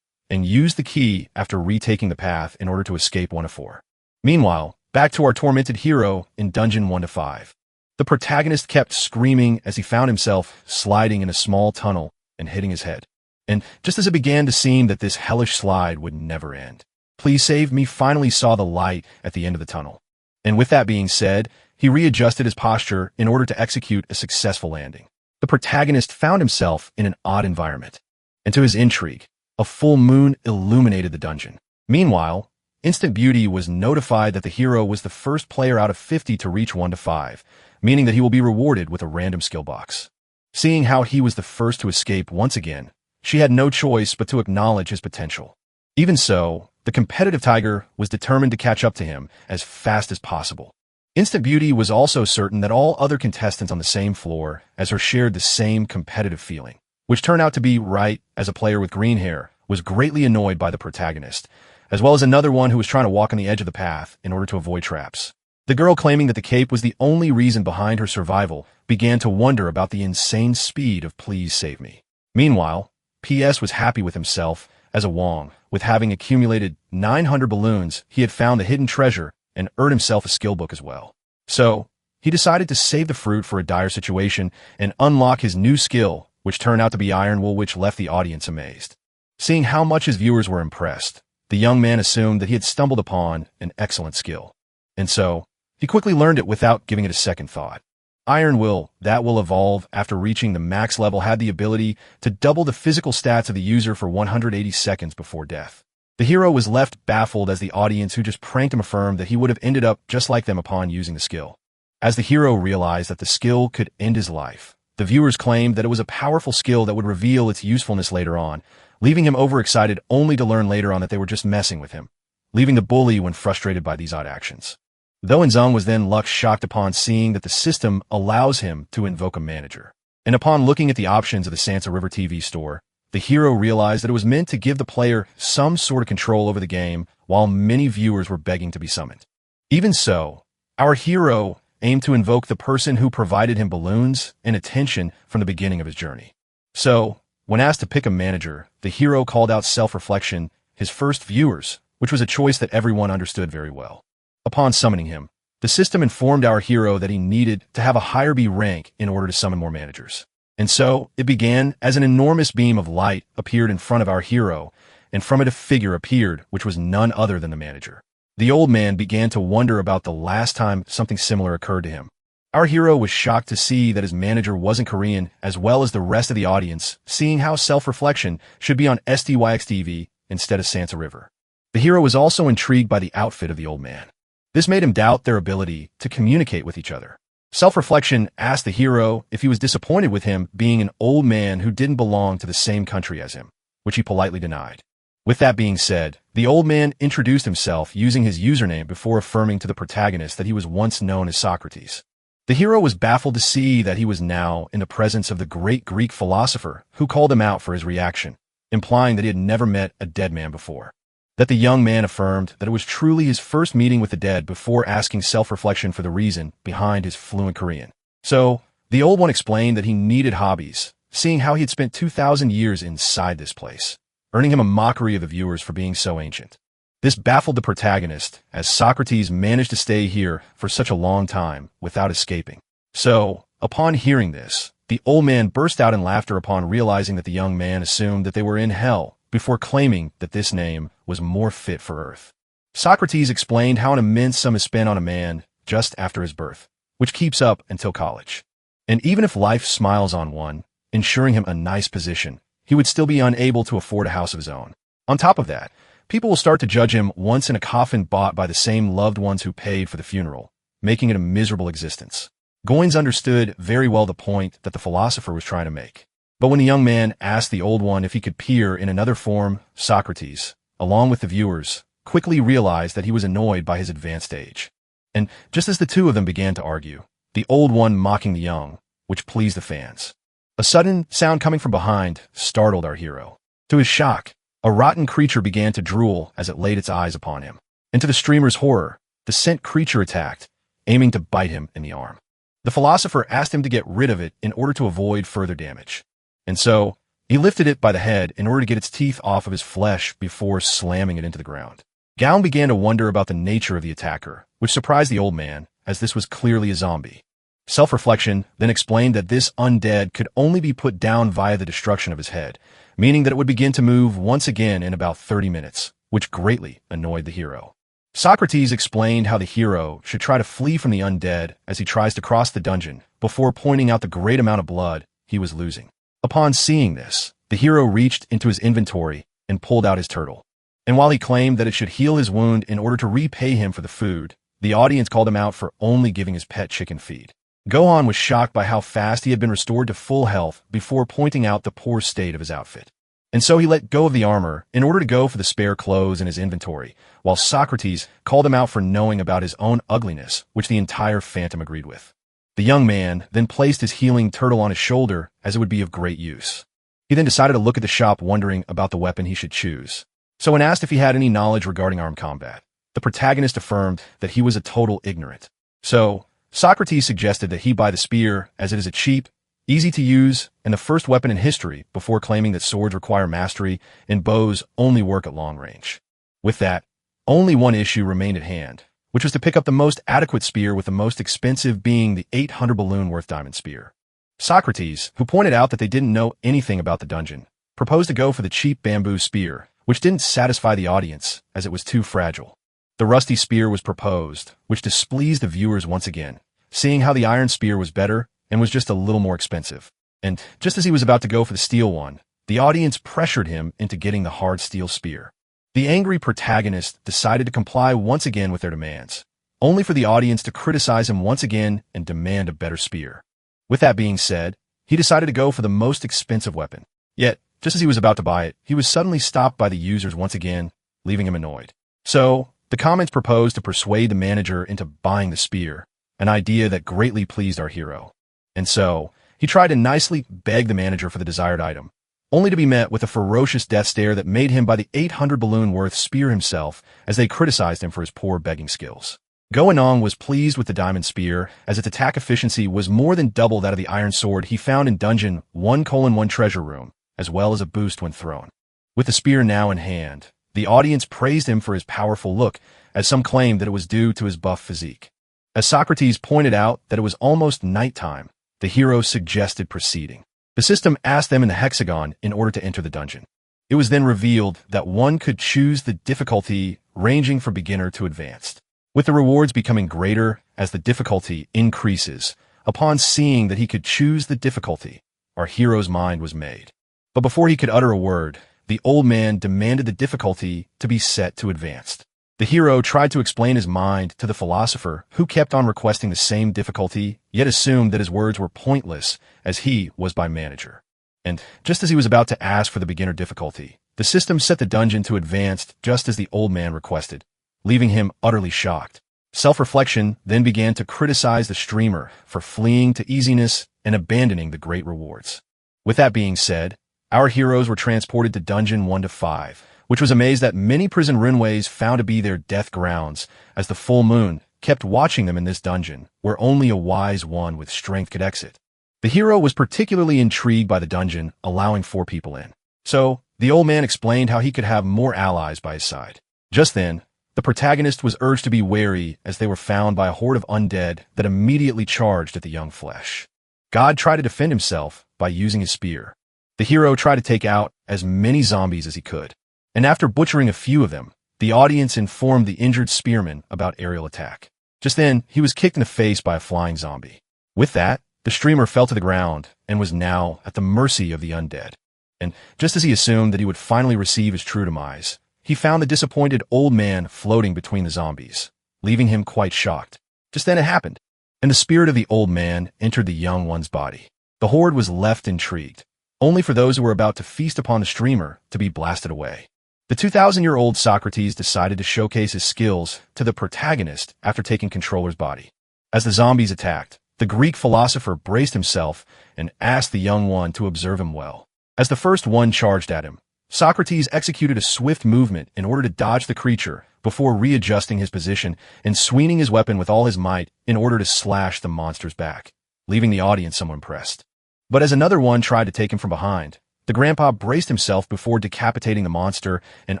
and use the key after retaking the path in order to escape 1 to 4. Meanwhile, back to our tormented hero in Dungeon 1 to 5. The protagonist kept screaming as he found himself sliding in a small tunnel and hitting his head. And just as it began to seem that this hellish slide would never end, Please Save Me finally saw the light at the end of the tunnel. And with that being said, he readjusted his posture in order to execute a successful landing. The protagonist found himself in an odd environment, and to his intrigue, a full moon illuminated the dungeon. Meanwhile, Instant Beauty was notified that the hero was the first player out of 50 to reach 1 to 5, meaning that he will be rewarded with a random skill box. Seeing how he was the first to escape once again, she had no choice but to acknowledge his potential. Even so, the competitive tiger was determined to catch up to him as fast as possible. Instant Beauty was also certain that all other contestants on the same floor as her shared the same competitive feeling, which turned out to be right, as a player with green hair was greatly annoyed by the protagonist, as well as another one who was trying to walk on the edge of the path in order to avoid traps. The girl, claiming that the cape was the only reason behind her survival, began to wonder about the insane speed of Please Save Me. Meanwhile, PS was happy with himself as a Wong, with having accumulated 900 balloons. He had found the hidden treasure and earned himself a skill book as well. So, he decided to save the fruit for a dire situation and unlock his new skill, which turned out to be Iron Wool, which left the audience amazed. Seeing how much his viewers were impressed, the young man assumed that he had stumbled upon an excellent skill. And so, he quickly learned it without giving it a second thought. Iron Will, that will evolve after reaching the max level, had the ability to double the physical stats of the user for 180 seconds before death. The hero was left baffled, as the audience who just pranked him affirmed that he would have ended up just like them upon using the skill. As the hero realized that the skill could end his life, the viewers claimed that it was a powerful skill that would reveal its usefulness later on, leaving him overexcited only to learn later on that they were just messing with him, leaving the bully when frustrated by these odd actions. Though In-sung was then shocked upon seeing that the system allows him to invoke a manager. And upon looking at the options of the Sansa River TV store, the hero realized that it was meant to give the player some sort of control over the game, while many viewers were begging to be summoned. Even so, our hero aimed to invoke the person who provided him balloons and attention from the beginning of his journey. So, when asked to pick a manager, the hero called out self-reflection, his first viewers, which was a choice that everyone understood very well. Upon summoning him, the system informed our hero that he needed to have a higher B rank in order to summon more managers. And so, it began as an enormous beam of light appeared in front of our hero, and from it a figure appeared, which was none other than the manager. The old man began to wonder about the last time something similar occurred to him. Our hero was shocked to see that his manager wasn't Korean, as well as the rest of the audience, seeing how self-reflection should be on SDYXTV instead of Santa River. The hero was also intrigued by the outfit of the old man. This made him doubt their ability to communicate with each other. Self-reflection asked the hero if he was disappointed with him being an old man who didn't belong to the same country as him, which he politely denied. With that being said, the old man introduced himself using his username before affirming to the protagonist that he was once known as Socrates. The hero was baffled to see that he was now in the presence of the great Greek philosopher who called him out for his reaction, implying that he had never met a dead man before. That the young man affirmed that it was truly his first meeting with the dead before asking self-reflection for the reason behind his fluent Korean. So, the old one explained that he needed hobbies, seeing how he had spent 2,000 years inside this place, earning him a mockery of the viewers for being so ancient. This baffled the protagonist, as Socrates managed to stay here for such a long time without escaping. So, upon hearing this, the old man burst out in laughter upon realizing that the young man assumed that they were in hell, before claiming that this name was more fit for Earth. Socrates explained how an immense sum is spent on a man just after his birth, which keeps up until college. And even if life smiles on one, ensuring him a nice position, he would still be unable to afford a house of his own. On top of that, people will start to judge him once in a coffin bought by the same loved ones who paid for the funeral, making it a miserable existence. Goins understood very well the point that the philosopher was trying to make. But when the young man asked the old one if he could appear in another form, Socrates, along with the viewers, quickly realized that he was annoyed by his advanced age. And just as the two of them began to argue, the old one mocking the young, which pleased the fans. A sudden sound coming from behind startled our hero. To his shock, a rotten creature began to drool as it laid its eyes upon him. And to the streamer's horror, the scent creature attacked, aiming to bite him in the arm. The philosopher asked him to get rid of it in order to avoid further damage. And so, he lifted it by the head in order to get its teeth off of his flesh before slamming it into the ground. Gown began to wonder about the nature of the attacker, which surprised the old man, as this was clearly a zombie. Self-reflection then explained that this undead could only be put down via the destruction of his head, meaning that it would begin to move once again in about 30 minutes, which greatly annoyed the hero. Socrates explained how the hero should try to flee from the undead as he tries to cross the dungeon, before pointing out the great amount of blood he was losing. Upon seeing this, the hero reached into his inventory and pulled out his turtle. And while he claimed that it should heal his wound in order to repay him for the food, the audience called him out for only giving his pet chicken feed. Gohan was shocked by how fast he had been restored to full health before pointing out the poor state of his outfit. And so he let go of the armor in order to go for the spare clothes in his inventory, while Socrates called him out for knowing about his own ugliness, which the entire phantom agreed with. The young man then placed his healing turtle on his shoulder as it would be of great use. He then decided to look at the shop wondering about the weapon he should choose. So when asked if he had any knowledge regarding armed combat, the protagonist affirmed that he was a total ignorant. So, Socrates suggested that he buy the spear as it is a cheap, easy to use, and the first weapon in history before claiming that swords require mastery and bows only work at long range. With that, only one issue remained at hand, which was to pick up the most adequate spear, with the most expensive being the 800 balloon worth diamond spear. Socrates, who pointed out that they didn't know anything about the dungeon, proposed to go for the cheap bamboo spear, which didn't satisfy the audience as it was too fragile. The rusty spear was proposed, which displeased the viewers once again, seeing how the iron spear was better and was just a little more expensive. And just as he was about to go for the steel one, the audience pressured him into getting the hard steel spear. The angry protagonist decided to comply once again with their demands, only for the audience to criticize him once again and demand a better spear. With that being said, he decided to go for the most expensive weapon. Yet, just as he was about to buy it, he was suddenly stopped by the users once again, leaving him annoyed. So, the comments proposed to persuade the manager into buying the spear, an idea that greatly pleased our hero. And so, he tried to nicely beg the manager for the desired item, only to be met with a ferocious death stare that made him buy the 800 balloon worth spear himself, as they criticized him for his poor begging skills. Goenong was pleased with the diamond spear, as its attack efficiency was more than double that of the iron sword he found in Dungeon 1:1 Treasure Room, as well as a boost when thrown. With the spear now in hand, the audience praised him for his powerful look, as some claimed that it was due to his buff physique. As Socrates pointed out that it was almost nighttime, the hero suggested proceeding. The system asked them in the hexagon in order to enter the dungeon. It was then revealed that one could choose the difficulty ranging from beginner to advanced, with the rewards becoming greater as the difficulty increases, Upon seeing that he could choose the difficulty, our hero's mind was made. But before he could utter a word, the old man demanded the difficulty to be set to advanced. The hero tried to explain his mind to the philosopher, who kept on requesting the same difficulty, yet assumed that his words were pointless, as he was by manager. And just as he was about to ask for the beginner difficulty, the system set the dungeon to advanced just as the old man requested, leaving him utterly shocked. Self-reflection then began to criticize the streamer for fleeing to easiness and abandoning the great rewards. With that being said, our heroes were transported to Dungeon 1 to 5, which was a maze that many prison runways found to be their death grounds, as the full moon kept watching them in this dungeon, where only a wise one with strength could exit. The hero was particularly intrigued by the dungeon, allowing 4 people in. So, the old man explained how he could have more allies by his side. Just then, the protagonist was urged to be wary as they were found by a horde of undead that immediately charged at the young flesh. God tried to defend himself by using his spear. The hero tried to take out as many zombies as he could, and after butchering a few of them, the audience informed the injured spearman about aerial attack. Just then, he was kicked in the face by a flying zombie. With that, the streamer fell to the ground and was now at the mercy of the undead. And just as he assumed that he would finally receive his true demise, he found the disappointed old man floating between the zombies, leaving him quite shocked. Just then it happened, and the spirit of the old man entered the young one's body. The horde was left intrigued, only for those who were about to feast upon the streamer to be blasted away. The 2,000-year-old Socrates decided to showcase his skills to the protagonist after taking controller's body. As the zombies attacked, the Greek philosopher braced himself and asked the young one to observe him well. As the first one charged at him, Socrates executed a swift movement in order to dodge the creature before readjusting his position and swinging his weapon with all his might in order to slash the monster's back, leaving the audience somewhat impressed. But as another one tried to take him from behind, the grandpa braced himself before decapitating the monster and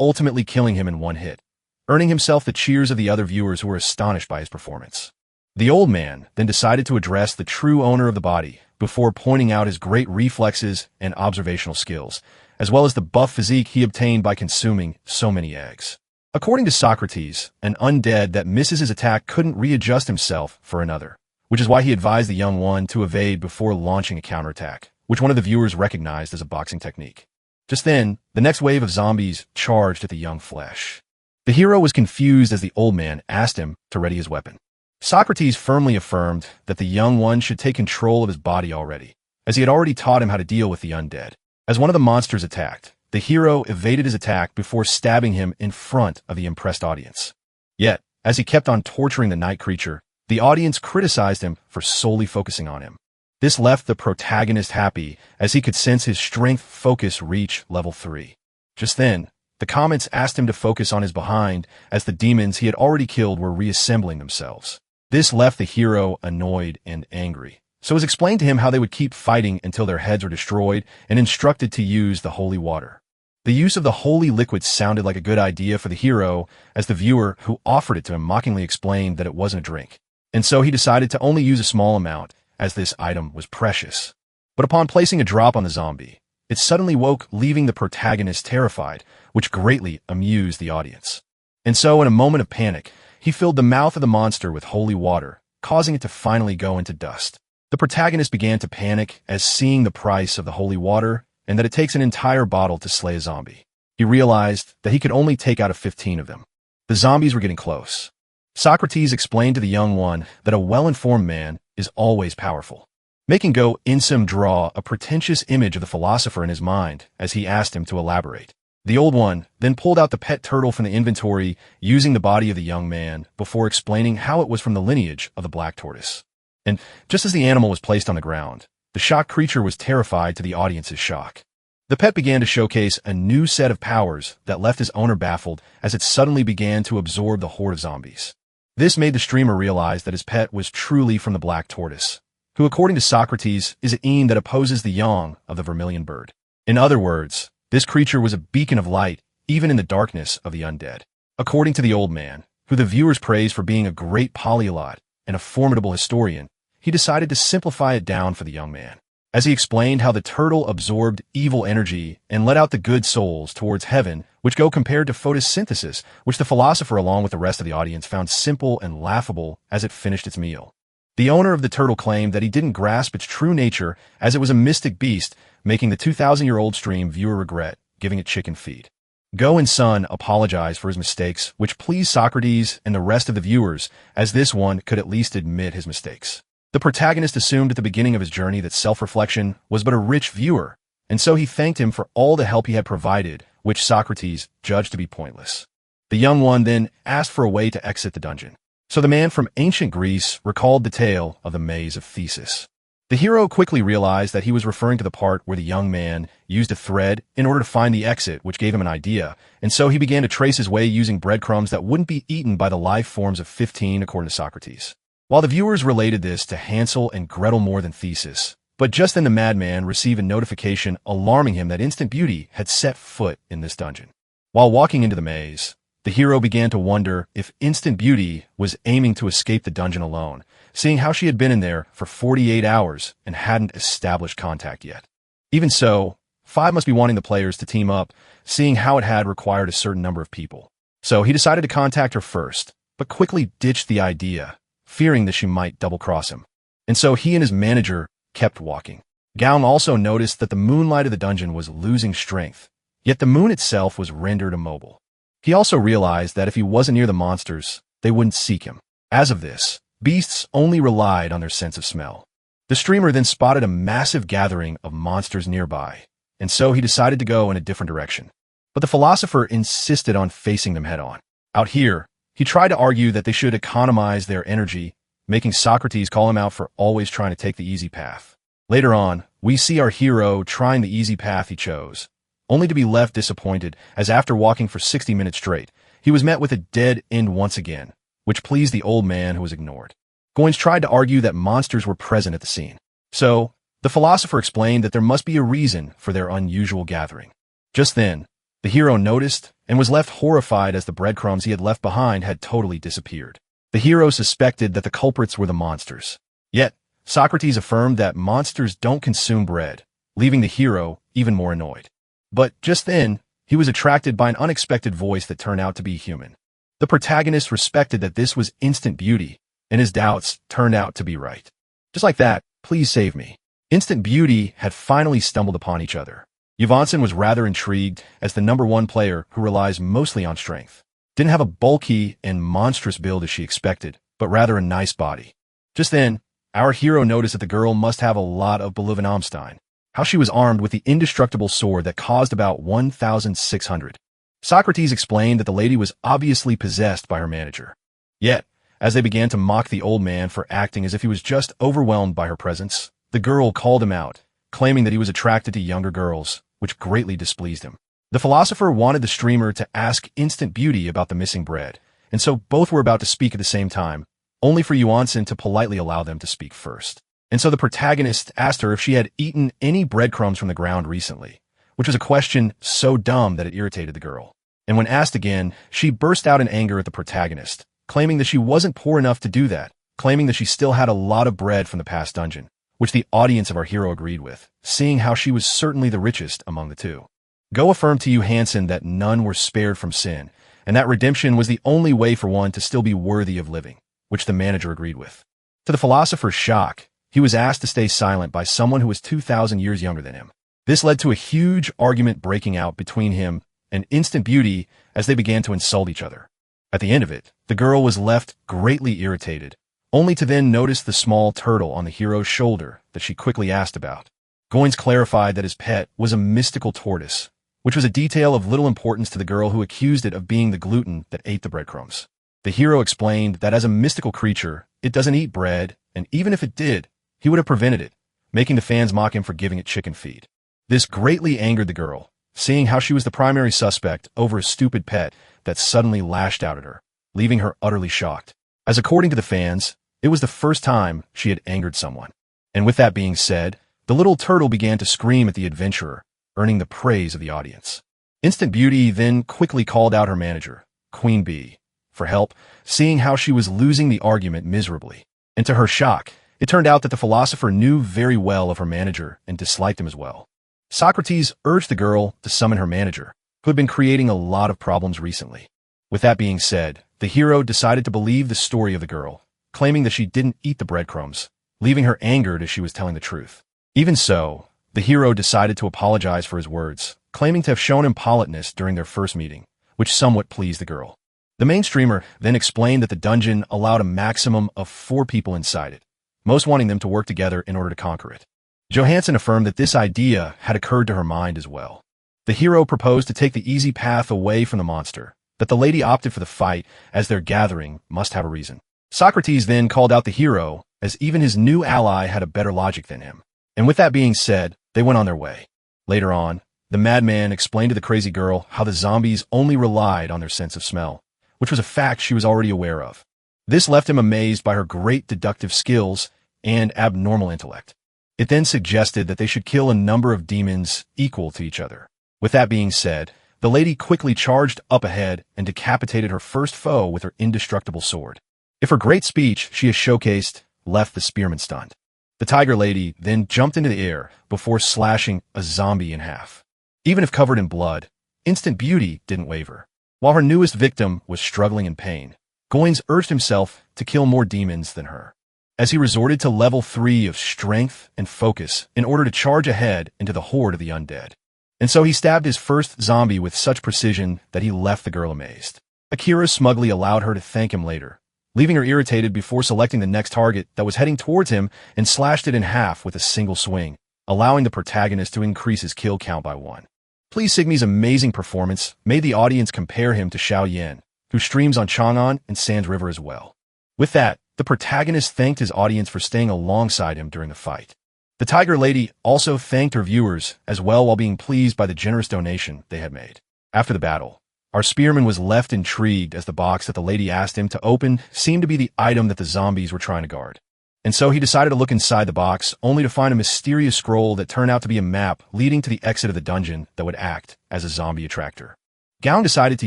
ultimately killing him in one hit, earning himself the cheers of the other viewers who were astonished by his performance. The old man then decided to address the true owner of the body before pointing out his great reflexes and observational skills, as well as the buff physique he obtained by consuming so many eggs. According to Socrates, an undead that misses his attack couldn't readjust himself for another, which is why he advised the young one to evade before launching a counterattack, which one of the viewers recognized as a boxing technique. Just then, the next wave of zombies charged at the young flesh. The hero was confused as the old man asked him to ready his weapon. Socrates firmly affirmed that the young one should take control of his body already, as he had already taught him how to deal with the undead. As one of the monsters attacked, the hero evaded his attack before stabbing him in front of the impressed audience. Yet, as he kept on torturing the night creature, the audience criticized him for solely focusing on him. This left the protagonist happy, as he could sense his strength focus reach level 3. Just then, the comments asked him to focus on his behind, as the demons he had already killed were reassembling themselves. This left the hero annoyed and angry, so it was explained to him how they would keep fighting until their heads were destroyed and instructed to use the holy water. The use of the holy liquid sounded like a good idea for the hero, as the viewer who offered it to him mockingly explained that it wasn't a drink, and so he decided to only use a small amount, as this item was precious. But upon placing a drop on the zombie, it suddenly woke, leaving the protagonist terrified, which greatly amused the audience. And so, in a moment of panic, he filled the mouth of the monster with holy water, causing it to finally go into dust. The protagonist began to panic as seeing the price of the holy water and that it takes an entire bottle to slay a zombie. He realized that he could only take out 15 of them. The zombies were getting close. Socrates explained to the young one that a well-informed man is always powerful, making Go Insum draw a pretentious image of the philosopher in his mind as he asked him to elaborate. The old one then pulled out the pet turtle from the inventory using the body of the young man before explaining how it was from the lineage of the black tortoise. And just as the animal was placed on the ground, the shocked creature was terrified to the audience's shock. The pet began to showcase a new set of powers that left his owner baffled as it suddenly began to absorb the horde of zombies. This made the streamer realize that his pet was truly from the black tortoise, who according to Socrates is an een that opposes the yang of the vermilion bird. In other words, this creature was a beacon of light even in the darkness of the undead. According to the old man, who the viewers praised for being a great polyglot and a formidable historian, he decided to simplify it down for the young man, as he explained how the turtle absorbed evil energy and let out the good souls towards heaven, which Go compared to photosynthesis, which the philosopher along with the rest of the audience found simple and laughable as it finished its meal. The owner of the turtle claimed that he didn't grasp its true nature as it was a mystic beast, making the 2,000-year-old stream viewer regret giving it chicken feed. Go and Son apologized for his mistakes, which pleased Socrates and the rest of the viewers, as this one could at least admit his mistakes. The protagonist assumed at the beginning of his journey that self-reflection was but a rich viewer, and so he thanked him for all the help he had provided, which Socrates judged to be pointless. The young one then asked for a way to exit the dungeon. So the man from ancient Greece recalled the tale of the maze of Theseus. The hero quickly realized that he was referring to the part where the young man used a thread in order to find the exit, which gave him an idea, and so he began to trace his way using breadcrumbs that wouldn't be eaten by the life forms of 15, according to Socrates. While the viewers related this to Hansel and Gretel more than Theseus, but just then the madman received a notification alarming him that Instant Beauty had set foot in this dungeon. While walking into the maze, the hero began to wonder if Instant Beauty was aiming to escape the dungeon alone, seeing how she had been in there for 48 hours and hadn't established contact yet. Even so, 5 must be wanting the players to team up, seeing how it had required a certain number of people. So he decided to contact her first, but quickly ditched the idea, fearing that she might double-cross him. And so he and his manager kept walking. Gaung also noticed that the moonlight of the dungeon was losing strength, yet the moon itself was rendered immobile. He also realized that if he wasn't near the monsters, they wouldn't seek him. As of this, beasts only relied on their sense of smell. The streamer then spotted a massive gathering of monsters nearby, and so he decided to go in a different direction. But the philosopher insisted on facing them head-on. Out here, he tried to argue that they should economize their energy, making Socrates call him out for always trying to take the easy path. Later on, we see our hero trying the easy path he chose, only to be left disappointed as after walking for 60 minutes straight, he was met with a dead end once again, which pleased the old man who was ignored. Goins tried to argue that monsters were present at the scene. So, the philosopher explained that there must be a reason for their unusual gathering. Just then, the hero noticed and was left horrified as the breadcrumbs he had left behind had totally disappeared. The hero suspected that the culprits were the monsters. Yet, Socrates affirmed that monsters don't consume bread, leaving the hero even more annoyed. But just then, he was attracted by an unexpected voice that turned out to be human. The protagonist respected that this was Instant Beauty, and his doubts turned out to be right. Just like that, please save me. Instant Beauty had finally stumbled upon each other. Yvonson was rather intrigued as the #1 player who relies mostly on strength. Didn't have a bulky and monstrous build as she expected, but rather a nice body. Just then, our hero noticed that the girl must have a lot of Beluvenamstein. How she was armed with the indestructible sword that caused about 1,600. Socrates explained that the lady was obviously possessed by her manager. Yet, as they began to mock the old man for acting as if he was just overwhelmed by her presence, the girl called him out, claiming that he was attracted to younger girls, which greatly displeased him. The philosopher wanted the streamer to ask Instant Beauty about the missing bread, and so both were about to speak at the same time, only for Yuansen to politely allow them to speak first. And so the protagonist asked her if she had eaten any breadcrumbs from the ground recently, which was a question so dumb that it irritated the girl. And when asked again, she burst out in anger at the protagonist, claiming that she wasn't poor enough to do that, claiming that she still had a lot of bread from the past dungeon, which the audience of our hero agreed with, seeing how she was certainly the richest among the two. Go affirmed to you, Hansen, that none were spared from sin, and that redemption was the only way for one to still be worthy of living, which the manager agreed with. To the philosopher's shock, he was asked to stay silent by someone who was 2,000 years younger than him. This led to a huge argument breaking out between him and Instant Beauty as they began to insult each other. At the end of it, the girl was left greatly irritated, only to then notice the small turtle on the hero's shoulder that she quickly asked about. Goins clarified that his pet was a mystical tortoise, which was a detail of little importance to the girl who accused it of being the gluten that ate the breadcrumbs. The hero explained that as a mystical creature, it doesn't eat bread, and even if it did, he would have prevented it, making the fans mock him for giving it chicken feed. This greatly angered the girl, seeing how she was the primary suspect over a stupid pet that suddenly lashed out at her, leaving her utterly shocked, as according to the fans, it was the first time she had angered someone. And with that being said, the little turtle began to scream at the adventurer, earning the praise of the audience. Instant Beauty then quickly called out her manager, Queen Bee, for help, seeing how she was losing the argument miserably. And to her shock, it turned out that the philosopher knew very well of her manager and disliked him as well. Socrates urged the girl to summon her manager, who had been creating a lot of problems recently. With that being said, the hero decided to believe the story of the girl, claiming that she didn't eat the breadcrumbs, leaving her angered as she was telling the truth. Even so, the hero decided to apologize for his words, claiming to have shown him politeness during their first meeting, which somewhat pleased the girl. The main streamer then explained that the dungeon allowed a maximum of 4 people inside it, most wanting them to work together in order to conquer it. Johansson affirmed that this idea had occurred to her mind as well. The hero proposed to take the easy path away from the monster, that the lady opted for the fight as their gathering must have a reason. Socrates then called out the hero, as even his new ally had a better logic than him. And with that being said, they went on their way. Later on, the madman explained to the crazy girl how the zombies only relied on their sense of smell, which was a fact she was already aware of. This left him amazed by her great deductive skills and abnormal intellect. It then suggested that they should kill a number of demons equal to each other. With that being said, the lady quickly charged up ahead and decapitated her first foe with her indestructible sword. If her great speech she has showcased left the spearman stunned. The tiger lady then jumped into the air before slashing a zombie in half. Even if covered in blood, instant beauty didn't waver. While her newest victim was struggling in pain, Goins urged himself to kill more demons than her, as he resorted to level 3 of strength and focus in order to charge ahead into the horde of the undead. And so he stabbed his first zombie with such precision that he left the girl amazed. Akira smugly allowed her to thank him later, leaving her irritated before selecting the next target that was heading towards him and slashed it in half with a single swing, allowing the protagonist to increase his kill count by 1. Please Sigmi's amazing performance made the audience compare him to Xiao Yan, who streams on Chang'an and Sans River as well. With that, the protagonist thanked his audience for staying alongside him during the fight. The Tiger Lady also thanked her viewers as well while being pleased by the generous donation they had made. After the battle, our spearman was left intrigued as the box that the lady asked him to open seemed to be the item that the zombies were trying to guard. And so he decided to look inside the box, only to find a mysterious scroll that turned out to be a map leading to the exit of the dungeon that would act as a zombie attractor. Gown decided to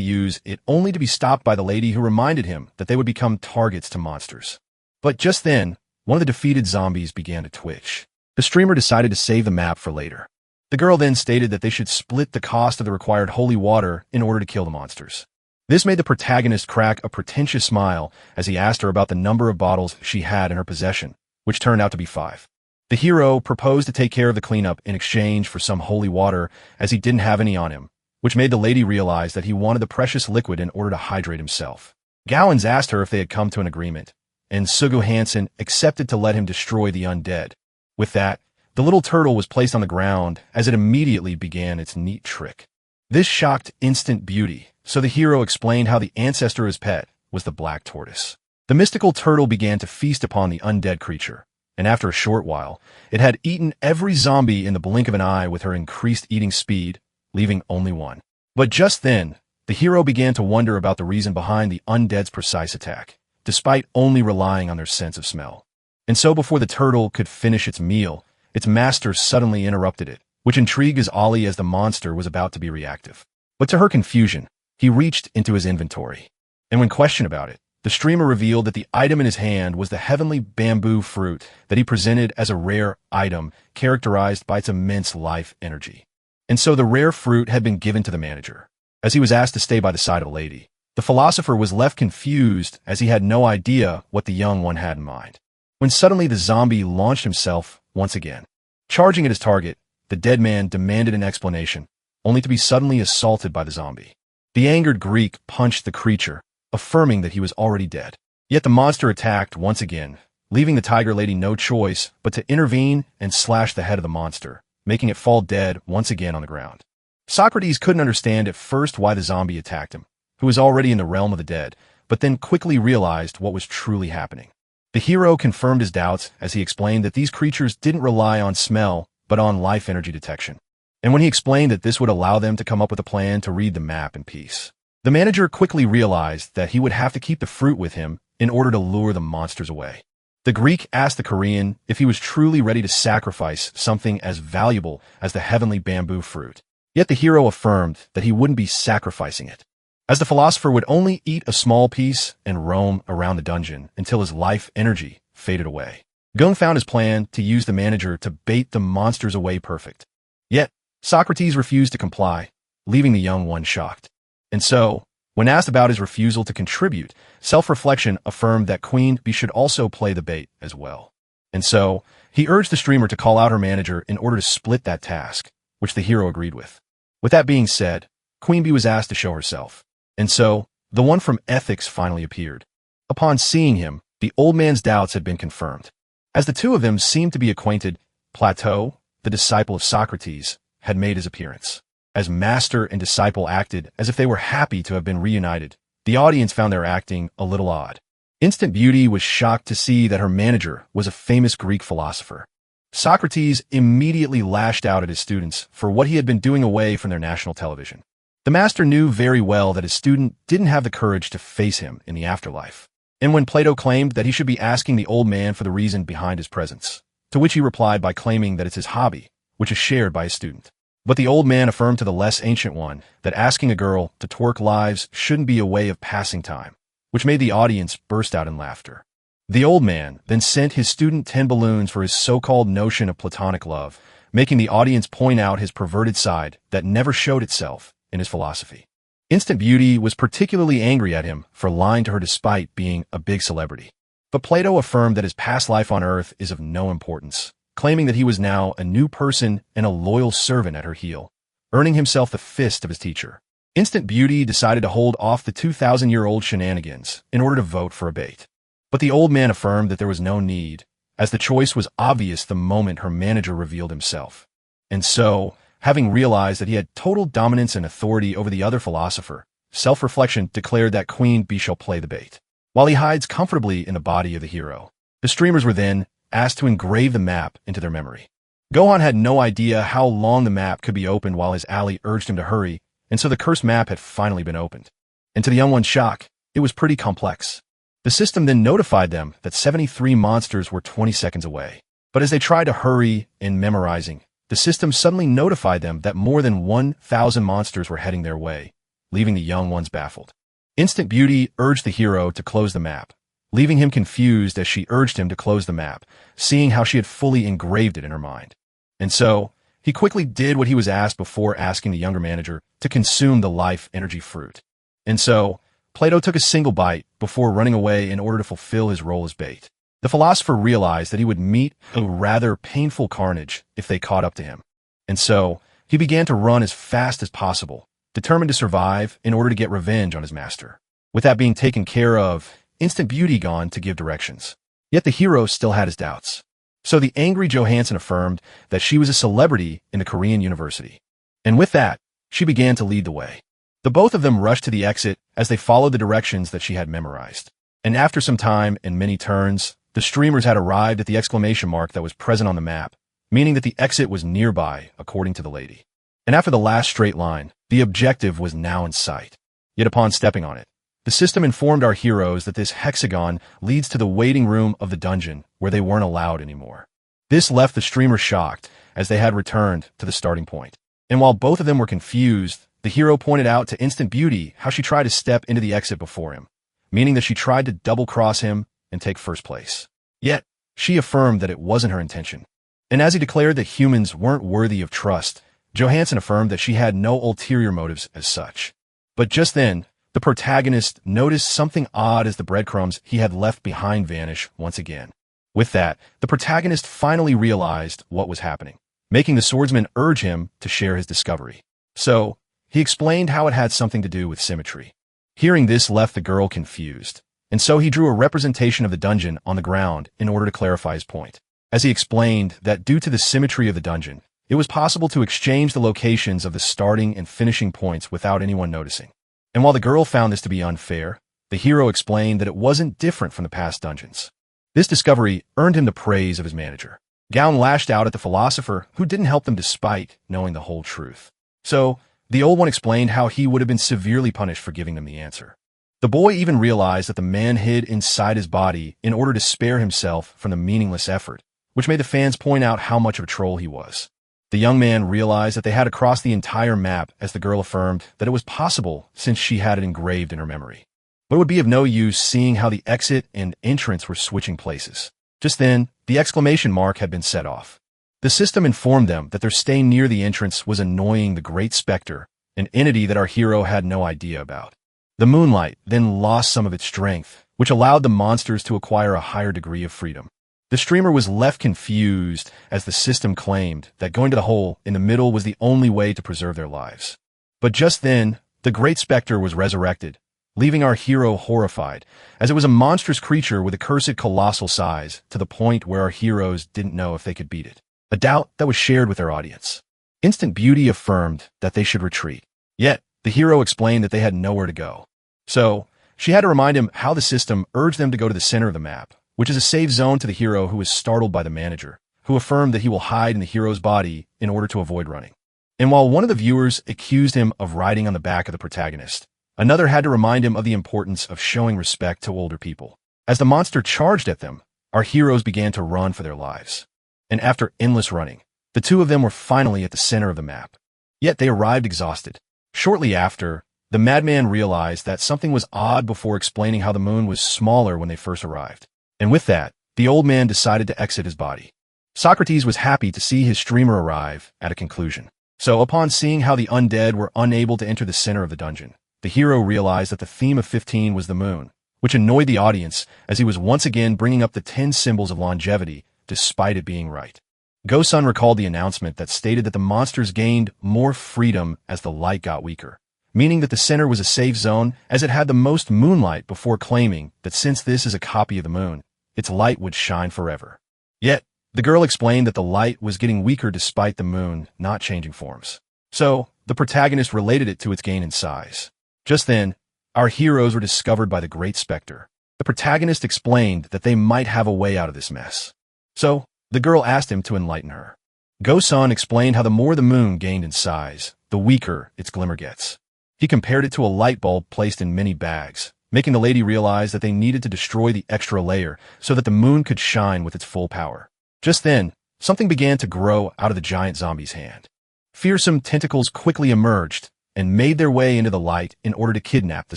use it only to be stopped by the lady who reminded him that they would become targets to monsters. But just then, one of the defeated zombies began to twitch. The streamer decided to save the map for later. The girl then stated that they should split the cost of the required holy water in order to kill the monsters. This made the protagonist crack a pretentious smile as he asked her about the number of bottles she had in her possession, which turned out to be 5. The hero proposed to take care of the cleanup in exchange for some holy water as he didn't have any on him, which made the lady realize that he wanted the precious liquid in order to hydrate himself. Gowans asked her if they had come to an agreement, and Sugu Hansen accepted to let him destroy the undead. With that, the little turtle was placed on the ground as it immediately began its neat trick. This shocked instant beauty, so the hero explained how the ancestor of his pet was the black tortoise. The mystical turtle began to feast upon the undead creature, and after a short while, it had eaten every zombie in the blink of an eye with her increased eating speed, leaving only one. But just then, the hero began to wonder about the reason behind the undead's precise attack, despite only relying on their sense of smell. And so before the turtle could finish its meal, its master suddenly interrupted it, which intrigued his Ollie as the monster was about to be reactive. But to her confusion, he reached into his inventory. And when questioned about it, the streamer revealed that the item in his hand was the heavenly bamboo fruit that he presented as a rare item characterized by its immense life energy. And so the rare fruit had been given to the manager. As he was asked to stay by the side of the lady, the philosopher was left confused as he had no idea what the young one had in mind. When suddenly the zombie launched himself once again. Charging at his target, the dead man demanded an explanation, only to be suddenly assaulted by the zombie. The angered Greek punched the creature, affirming that he was already dead. Yet the monster attacked once again, leaving the tiger lady no choice but to intervene and slash the head of the monster, making it fall dead once again on the ground. Socrates couldn't understand at first why the zombie attacked him, who was already in the realm of the dead, but then quickly realized what was truly happening. The hero confirmed his doubts as he explained that these creatures didn't rely on smell, but on life energy detection. And when he explained that this would allow them to come up with a plan to read the map in peace, the manager quickly realized that he would have to keep the fruit with him in order to lure the monsters away. The Greek asked the Korean if he was truly ready to sacrifice something as valuable as the heavenly bamboo fruit. Yet the hero affirmed that he wouldn't be sacrificing it, as the philosopher would only eat a small piece and roam around the dungeon until his life energy faded away. Gung found his plan to use the manager to bait the monsters away perfect. Yet, Socrates refused to comply, leaving the young one shocked. And so, When asked about his refusal to contribute, self-reflection affirmed that Queen Bee should also play the bait as well. And so, he urged the streamer to call out her manager in order to split that task, which the hero agreed with. With that being said, Queen Bee was asked to show herself. And so, the one from Ethics finally appeared. Upon seeing him, the old man's doubts had been confirmed. As the two of them seemed to be acquainted, Plato, the disciple of Socrates, had made his appearance. As master and disciple acted as if they were happy to have been reunited, the audience found their acting a little odd. Instant Beauty was shocked to see that her manager was a famous Greek philosopher. Socrates immediately lashed out at his students for what he had been doing away from their national television. The master knew very well that his student didn't have the courage to face him in the afterlife. And when Plato claimed that he should be asking the old man for the reason behind his presence, to which he replied by claiming that it's his hobby, which is shared by his student. But the old man affirmed to the less ancient one that asking a girl to twerk lives shouldn't be a way of passing time, which made the audience burst out in laughter. The old man then sent his student 10 balloons for his so-called notion of platonic love, making the audience point out his perverted side that never showed itself in his philosophy. Instant Beauty was particularly angry at him for lying to her despite being a big celebrity. But Plato affirmed that his past life on Earth is of no importance, claiming that he was now a new person and a loyal servant at her heel, earning himself the fist of his teacher. Instant Beauty decided to hold off the 2,000-year-old shenanigans in order to vote for a bait. But the old man affirmed that there was no need, as the choice was obvious the moment her manager revealed himself. And so, having realized that he had total dominance and authority over the other philosopher, self-reflection declared that Queen Bee shall play the bait. While he hides comfortably in the body of the hero, the streamers were then asked to engrave the map into their memory. Gohan had no idea how long the map could be opened while his ally urged him to hurry, and so the cursed map had finally been opened. And to the young one's shock, it was pretty complex. The system then notified them that 73 monsters were 20 seconds away. But as they tried to hurry in memorizing, the system suddenly notified them that more than 1,000 monsters were heading their way, leaving the young ones baffled. Instant Beauty urged the hero to close the map, leaving him confused as she urged him to close the map, seeing how she had fully engraved it in her mind. And so, he quickly did what he was asked before asking the younger manager to consume the life energy fruit. And so, Plato took a single bite before running away in order to fulfill his role as bait. The philosopher realized that he would meet a rather painful carnage if they caught up to him. And so, he began to run as fast as possible, determined to survive in order to get revenge on his master. With that being taken care of, Instant Beauty gone to give directions. Yet the hero still had his doubts. So the angry Johansson affirmed that she was a celebrity in the Korean university. And with that, she began to lead the way. The both of them rushed to the exit as they followed the directions that she had memorized. And after some time and many turns, the streamers had arrived at the exclamation mark that was present on the map, meaning that the exit was nearby, according to the lady. And after the last straight line, the objective was now in sight. Yet upon stepping on it, the system informed our heroes that this hexagon leads to the waiting room of the dungeon where they weren't allowed anymore. This left the streamers shocked as they had returned to the starting point. And while both of them were confused, the hero pointed out to Instant Beauty how she tried to step into the exit before him, meaning that she tried to double-cross him and take first place. Yet, she affirmed that it wasn't her intention. And as he declared that humans weren't worthy of trust, Johansson affirmed that she had no ulterior motives as such. But just then, the protagonist noticed something odd as the breadcrumbs he had left behind vanish once again. With that, the protagonist finally realized what was happening, making the swordsman urge him to share his discovery. So, he explained how it had something to do with symmetry. Hearing this left the girl confused, and so he drew a representation of the dungeon on the ground in order to clarify his point. As he explained that due to the symmetry of the dungeon, it was possible to exchange the locations of the starting and finishing points without anyone noticing. And while the girl found this to be unfair, the hero explained that it wasn't different from the past dungeons. This discovery earned him the praise of his manager. Gown lashed out at the philosopher who didn't help them despite knowing the whole truth. So, the old one explained how he would have been severely punished for giving them the answer. The boy even realized that the man hid inside his body in order to spare himself from the meaningless effort, which made the fans point out how much of a troll he was. The young man realized that they had to cross the entire map as the girl affirmed that it was possible since she had it engraved in her memory. But it would be of no use seeing how the exit and entrance were switching places. Just then, the exclamation mark had been set off. The system informed them that their stay near the entrance was annoying the Great Spectre, an entity that our hero had no idea about. The moonlight then lost some of its strength, which allowed the monsters to acquire a higher degree of freedom. The streamer was left confused as the system claimed that going to the hole in the middle was the only way to preserve their lives. But just then, the Great Spectre was resurrected, leaving our hero horrified, as it was a monstrous creature with a cursed colossal size to the point where our heroes didn't know if they could beat it. A doubt that was shared with their audience. Instant Beauty affirmed that they should retreat. Yet, the hero explained that they had nowhere to go. So, she had to remind him how the system urged them to go to the center of the map, which is a safe zone to the hero who was startled by the manager, who affirmed that he will hide in the hero's body in order to avoid running. And while one of the viewers accused him of riding on the back of the protagonist, another had to remind him of the importance of showing respect to older people. As the monster charged at them, our heroes began to run for their lives. And after endless running, the two of them were finally at the center of the map. Yet they arrived exhausted. Shortly after, the madman realized that something was odd before explaining how the moon was smaller when they first arrived. And with that, the old man decided to exit his body. Socrates was happy to see his streamer arrive at a conclusion. So upon seeing how the undead were unable to enter the center of the dungeon, the hero realized that the theme of 15 was the moon, which annoyed the audience as he was once again bringing up the 10 symbols of longevity despite it being right. Go-sun recalled the announcement that stated that the monsters gained more freedom as the light got weaker, meaning that the center was a safe zone as it had the most moonlight before claiming that since this is a copy of the moon, its light would shine forever. Yet, the girl explained that the light was getting weaker despite the moon not changing forms. So, the protagonist related it to its gain in size. Just then, our heroes were discovered by the Great Spectre. The protagonist explained that they might have a way out of this mess. So, the girl asked him to enlighten her. Go-sun explained how the more the moon gained in size, the weaker its glimmer gets. He compared it to a light bulb placed in many bags, making the lady realize that they needed to destroy the extra layer so that the moon could shine with its full power. Just then, something began to grow out of the giant zombie's hand. Fearsome tentacles quickly emerged and made their way into the light in order to kidnap the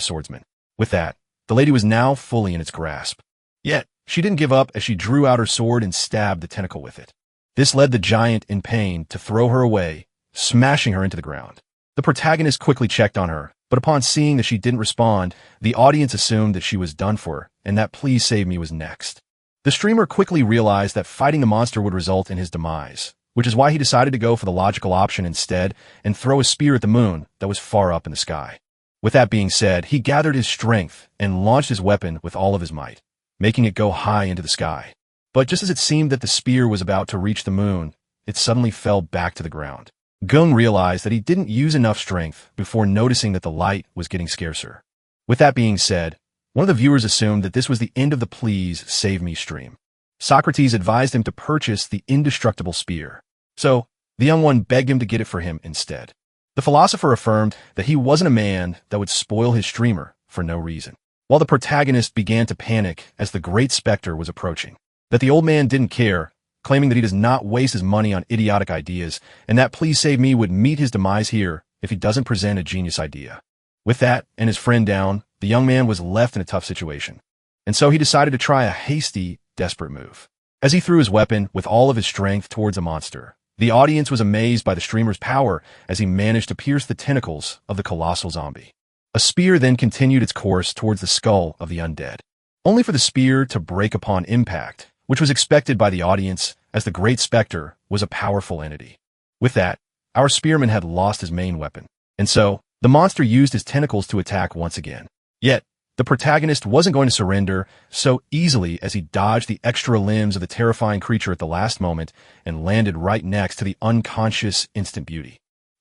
swordsman. With that, the lady was now fully in its grasp. Yet, she didn't give up as she drew out her sword and stabbed the tentacle with it. This led the giant in pain to throw her away, smashing her into the ground. The protagonist quickly checked on her, but upon seeing that she didn't respond, the audience assumed that she was done for and that Please Save Me was next. The streamer quickly realized that fighting the monster would result in his demise, which is why he decided to go for the logical option instead and throw a spear at the moon that was far up in the sky. With that being said, he gathered his strength and launched his weapon with all of his might, making it go high into the sky. But just as it seemed that the spear was about to reach the moon, it suddenly fell back to the ground. Gung realized that he didn't use enough strength before noticing that the light was getting scarcer. With that being said, one of the viewers assumed that this was the end of the Please Save Me stream. Socrates advised him to purchase the indestructible spear. So, the young one begged him to get it for him instead. The philosopher affirmed that he wasn't a man that would spoil his streamer for no reason, while the protagonist began to panic as the Great Spectre was approaching. That the old man didn't care, claiming that he does not waste his money on idiotic ideas, and that Please Save Me would meet his demise here if he doesn't present a genius idea. With that and his friend down, the young man was left in a tough situation. And so he decided to try a hasty, desperate move. As he threw his weapon with all of his strength towards a monster, the audience was amazed by the streamer's power as he managed to pierce the tentacles of the colossal zombie. A spear then continued its course towards the skull of the undead, only for the spear to break upon impact, which was expected by the audience as the Great Spectre was a powerful entity. With that, our spearman had lost his main weapon, and so the monster used his tentacles to attack once again. Yet, the protagonist wasn't going to surrender so easily as he dodged the extra limbs of the terrifying creature at the last moment and landed right next to the unconscious Instant Beauty.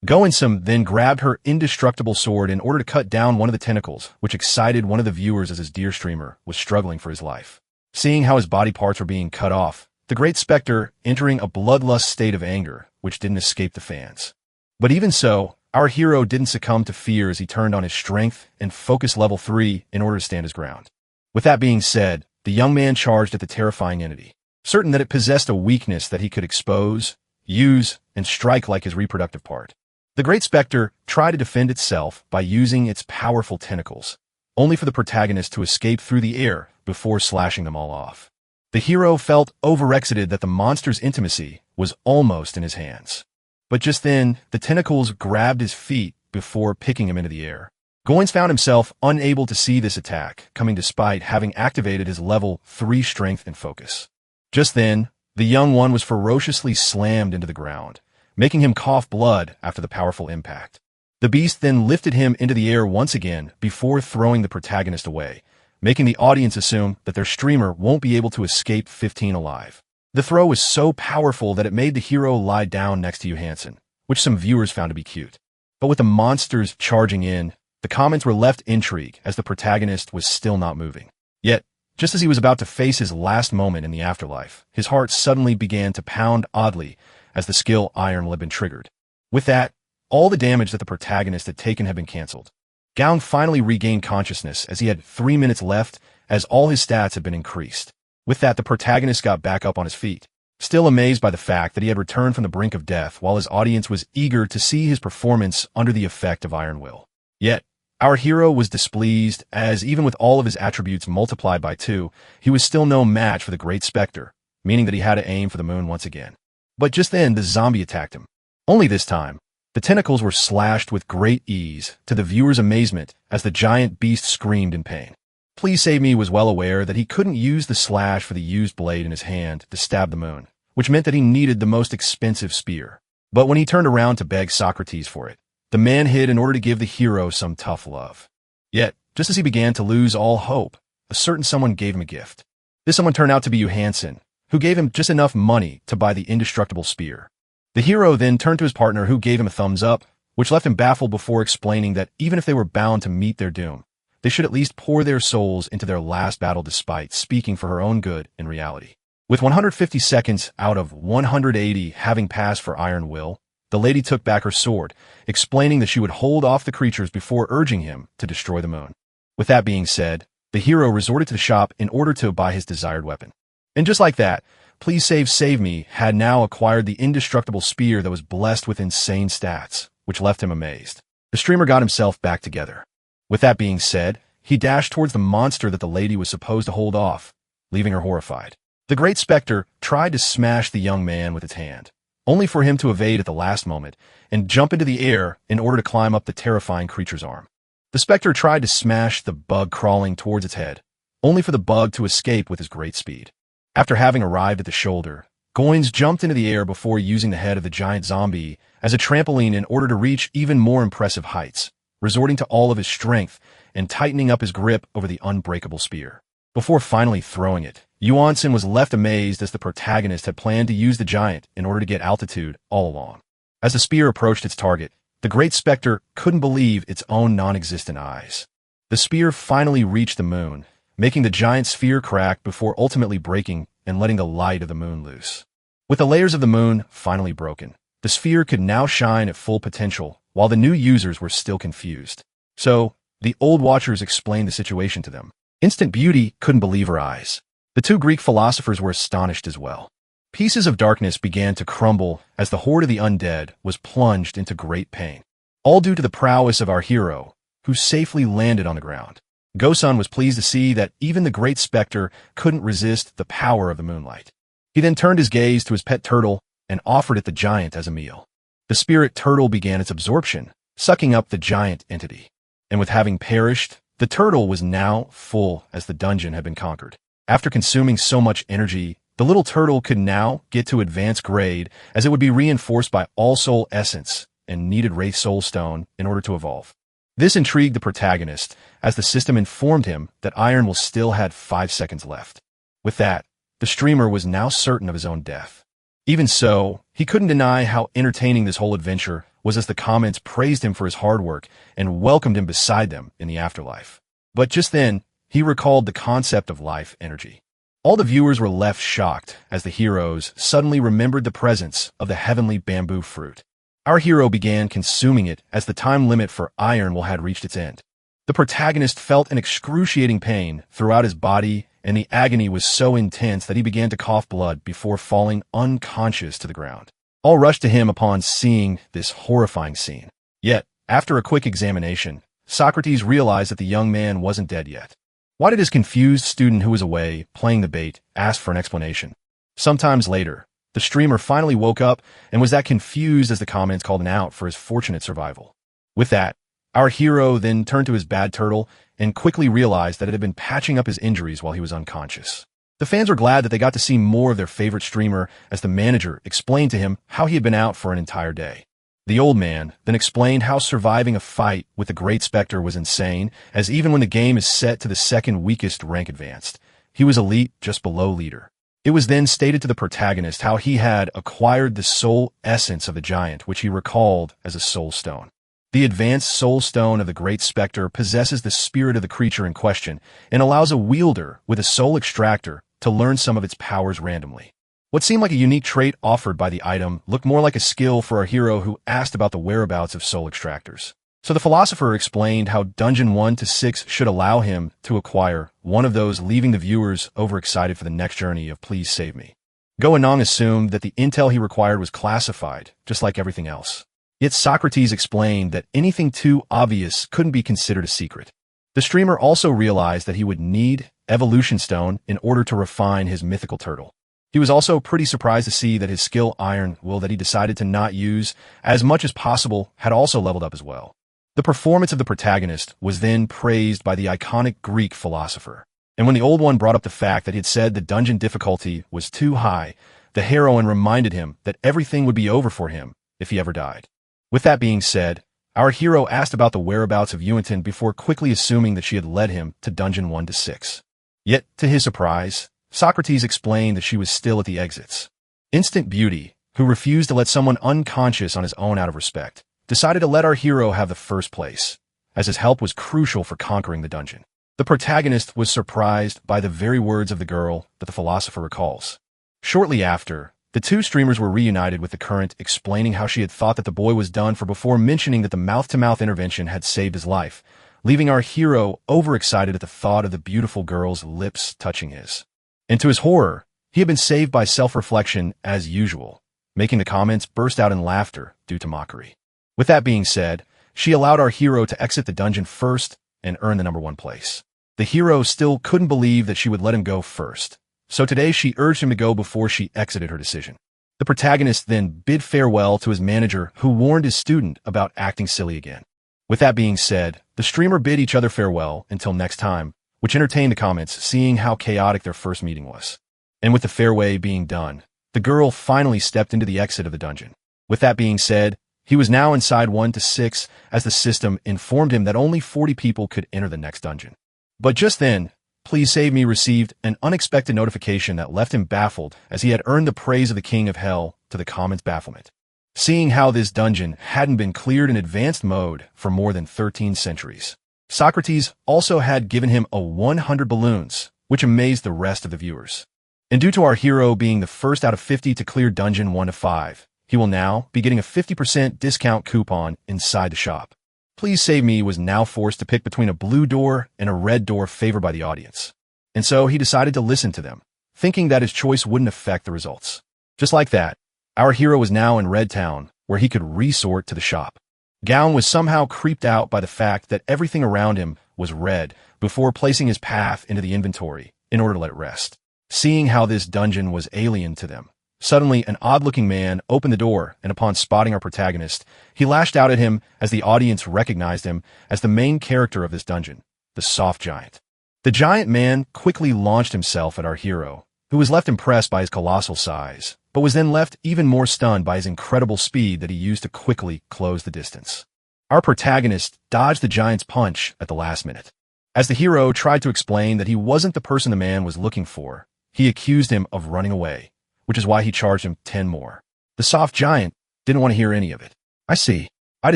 Go-sun then grabbed her indestructible sword in order to cut down one of the tentacles, which excited one of the viewers as his dear streamer was struggling for his life. Seeing how his body parts were being cut off, the Great Spectre entering a bloodlust state of anger, which didn't escape the fans. But even so, our hero didn't succumb to fear as he turned on his strength and focus level 3 in order to stand his ground. With that being said, the young man charged at the terrifying entity, certain that it possessed a weakness that he could expose, use, and strike like his reproductive part. The Great Spectre tried to defend itself by using its powerful tentacles, only for the protagonist to escape through the air before slashing them all off. The hero felt overexcited that the monster's intimacy was almost in his hands. But just then, the tentacles grabbed his feet before picking him into the air. Goins found himself unable to see this attack coming despite having activated his level 3 strength and focus. Just then, the young one was ferociously slammed into the ground, making him cough blood after the powerful impact. The beast then lifted him into the air once again before throwing the protagonist away, making the audience assume that their streamer won't be able to escape 15 alive. The throw was so powerful that it made the hero lie down next to Johansson, which some viewers found to be cute. But with the monsters charging in, the comments were left intrigued as the protagonist was still not moving. Yet, just as he was about to face his last moment in the afterlife, his heart suddenly began to pound oddly as the skill Iron Will had been triggered. With that, all the damage that the protagonist had taken had been cancelled. Gaung finally regained consciousness as he had 3 minutes left as all his stats had been increased. With that, the protagonist got back up on his feet, still amazed by the fact that he had returned from the brink of death while his audience was eager to see his performance under the effect of Iron Will. Yet, our hero was displeased as even with all of his attributes multiplied by 2, he was still no match for the Great Spectre, meaning that he had to aim for the moon once again. But just then, the zombie attacked him. Only this time, the tentacles were slashed with great ease, to the viewer's amazement, as the giant beast screamed in pain. Please Save Me was well aware that he couldn't use the slash for the used blade in his hand to stab the moon, which meant that he needed the most expensive spear. But when he turned around to beg Socrates for it, the man hid in order to give the hero some tough love. Yet, just as he began to lose all hope, a certain someone gave him a gift. This someone turned out to be Johansson, who gave him just enough money to buy the indestructible spear. The hero then turned to his partner, who gave him a thumbs up, which left him baffled before explaining that even if they were bound to meet their doom, they should at least pour their souls into their last battle despite speaking for her own good in reality. With 150 seconds out of 180 having passed for Iron Will, the lady took back her sword, explaining that she would hold off the creatures before urging him to destroy the moon. With that being said, the hero resorted to the shop in order to buy his desired weapon. And just like that, Please Save Me had now acquired the indestructible spear that was blessed with insane stats, which left him amazed. The streamer got himself back together. With that being said, he dashed towards the monster that the lady was supposed to hold off, leaving her horrified. The Great Spectre tried to smash the young man with its hand, only for him to evade at the last moment and jump into the air in order to climb up the terrifying creature's arm. The Spectre tried to smash the bug crawling towards its head, only for the bug to escape with his great speed. After having arrived at the shoulder, Goins jumped into the air before using the head of the giant zombie as a trampoline in order to reach even more impressive heights, resorting to all of his strength and tightening up his grip over the unbreakable spear. Before finally throwing it, Johansson was left amazed as the protagonist had planned to use the giant in order to get altitude all along. As the spear approached its target, the Great Spectre couldn't believe its own non-existent eyes. The spear finally reached the moon, making the giant sphere crack before ultimately breaking and letting the light of the moon loose. With the layers of the moon finally broken, the sphere could now shine at full potential, while the new users were still confused. So, the old watchers explained the situation to them. Instant Beauty couldn't believe her eyes. The 2 Greek philosophers were astonished as well. Pieces of darkness began to crumble as the horde of the undead was plunged into great pain, all due to the prowess of our hero, who safely landed on the ground. Gosun was pleased to see that even the Great Spectre couldn't resist the power of the moonlight. He then turned his gaze to his pet turtle and offered it the giant as a meal. The spirit turtle began its absorption, sucking up the giant entity. And with having perished, the turtle was now full as the dungeon had been conquered. After consuming so much energy, the little turtle could now get to advanced grade as it would be reinforced by All Soul Essence and needed Wraith Soul Stone in order to evolve. This intrigued the protagonist, as the system informed him that Iron Will still had 5 seconds left. With that, the streamer was now certain of his own death. Even so, he couldn't deny how entertaining this whole adventure was as the comments praised him for his hard work and welcomed him beside them in the afterlife. But just then, he recalled the concept of life energy. All the viewers were left shocked as the heroes suddenly remembered the presence of the heavenly bamboo fruit. Our hero began consuming it as the time limit for Iron Will had reached its end. The protagonist felt an excruciating pain throughout his body, and the agony was so intense that he began to cough blood before falling unconscious to the ground. All rushed to him upon seeing this horrifying scene. Yet, after a quick examination, Socrates realized that the young man wasn't dead yet. Why did his confused student who was away, playing the bait, ask for an explanation? Sometimes later, the streamer finally woke up and was that confused as the comments called him out for his fortunate survival. With that, Our hero then turned to his bad turtle and quickly realized that it had been patching up his injuries while he was unconscious. The fans were glad that they got to see more of their favorite streamer as the manager explained to him how he had been out for an entire day. The old man then explained how surviving a fight with the Great Spectre was insane, as even when the game is set to the second weakest rank advanced, he was elite just below leader. It was then stated to the protagonist how he had acquired the soul essence of the giant, which he recalled as a soul stone. The advanced soul stone of the Great Spectre possesses the spirit of the creature in question and allows a wielder with a soul extractor to learn some of its powers randomly. What seemed like a unique trait offered by the item looked more like a skill for our hero who asked about the whereabouts of soul extractors. So the philosopher explained how Dungeon 1 to 6 should allow him to acquire one of those, leaving the viewers overexcited for the next journey of Please Save Me. Goenong assumed that the intel he required was classified, just like everything else. Yet Socrates explained that anything too obvious couldn't be considered a secret. The streamer also realized that he would need Evolution Stone in order to refine his mythical turtle. He was also pretty surprised to see that his skill Iron Will that he decided to not use as much as possible had also leveled up as well. The performance of the protagonist was then praised by the iconic Greek philosopher. And when the old one brought up the fact that he had said the dungeon difficulty was too high, the heroine reminded him that everything would be over for him if he ever died. With that being said, our hero asked about the whereabouts of Yuantin before quickly assuming that she had led him to Dungeon 1 to 6. Yet, to his surprise, Socrates explained that she was still at the exits. Instant Beauty, who refused to let someone unconscious on his own out of respect, decided to let our hero have the first place, as his help was crucial for conquering the dungeon. The protagonist was surprised by the very words of the girl that the philosopher recalls. Shortly after, the two streamers were reunited with the current, explaining how she had thought that the boy was done for before mentioning that the mouth-to-mouth intervention had saved his life, leaving our hero overexcited at the thought of the beautiful girl's lips touching his. And to his horror, he had been saved by self-reflection as usual, making the comments burst out in laughter due to mockery. With that being said, she allowed our hero to exit the dungeon first and earn the number 1 place. The hero still couldn't believe that she would let him go first, so today she urged him to go before she exited her decision. The protagonist then bid farewell to his manager, who warned his student about acting silly again. With that being said, the streamer bid each other farewell until next time, which entertained the comments, seeing how chaotic their first meeting was. And with the fareway being done, the girl finally stepped into the exit of the dungeon. With that being said, he was now inside 1 to 6 as the system informed him that only 40 people could enter the next dungeon. But just then, Please Save Me received an unexpected notification that left him baffled, as he had earned the praise of the King of Hell to the common's bafflement. Seeing how this dungeon hadn't been cleared in advanced mode for more than 13 centuries. Socrates also had given him a 100 balloons, which amazed the rest of the viewers. And due to our hero being the first out of 50 to clear Dungeon 1 to 5, he will now be getting a 50% discount coupon inside the shop. Please Save Me was now forced to pick between a blue door and a red door favored by the audience. And so he decided to listen to them, thinking that his choice wouldn't affect the results. Just like that, our hero was now in Red Town, where he could resort to the shop. Gown was somehow creeped out by the fact that everything around him was red before placing his path into the inventory in order to let it rest. Seeing how this dungeon was alien to them, suddenly an odd-looking man opened the door, and upon spotting our protagonist, he lashed out at him as the audience recognized him as the main character of this dungeon, the Soft Giant. The giant man quickly launched himself at our hero, who was left impressed by his colossal size, but was then left even more stunned by his incredible speed that he used to quickly close the distance. Our protagonist dodged the giant's punch at the last minute. As the hero tried to explain that he wasn't the person the man was looking for, he accused him of running away, which is why he charged him 10 more. The Soft Giant didn't want to hear any of it. I see. I'd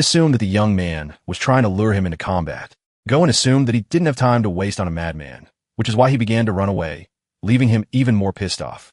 assumed that the young man was trying to lure him into combat. Goen assumed that he didn't have time to waste on a madman, which is why he began to run away, leaving him even more pissed off.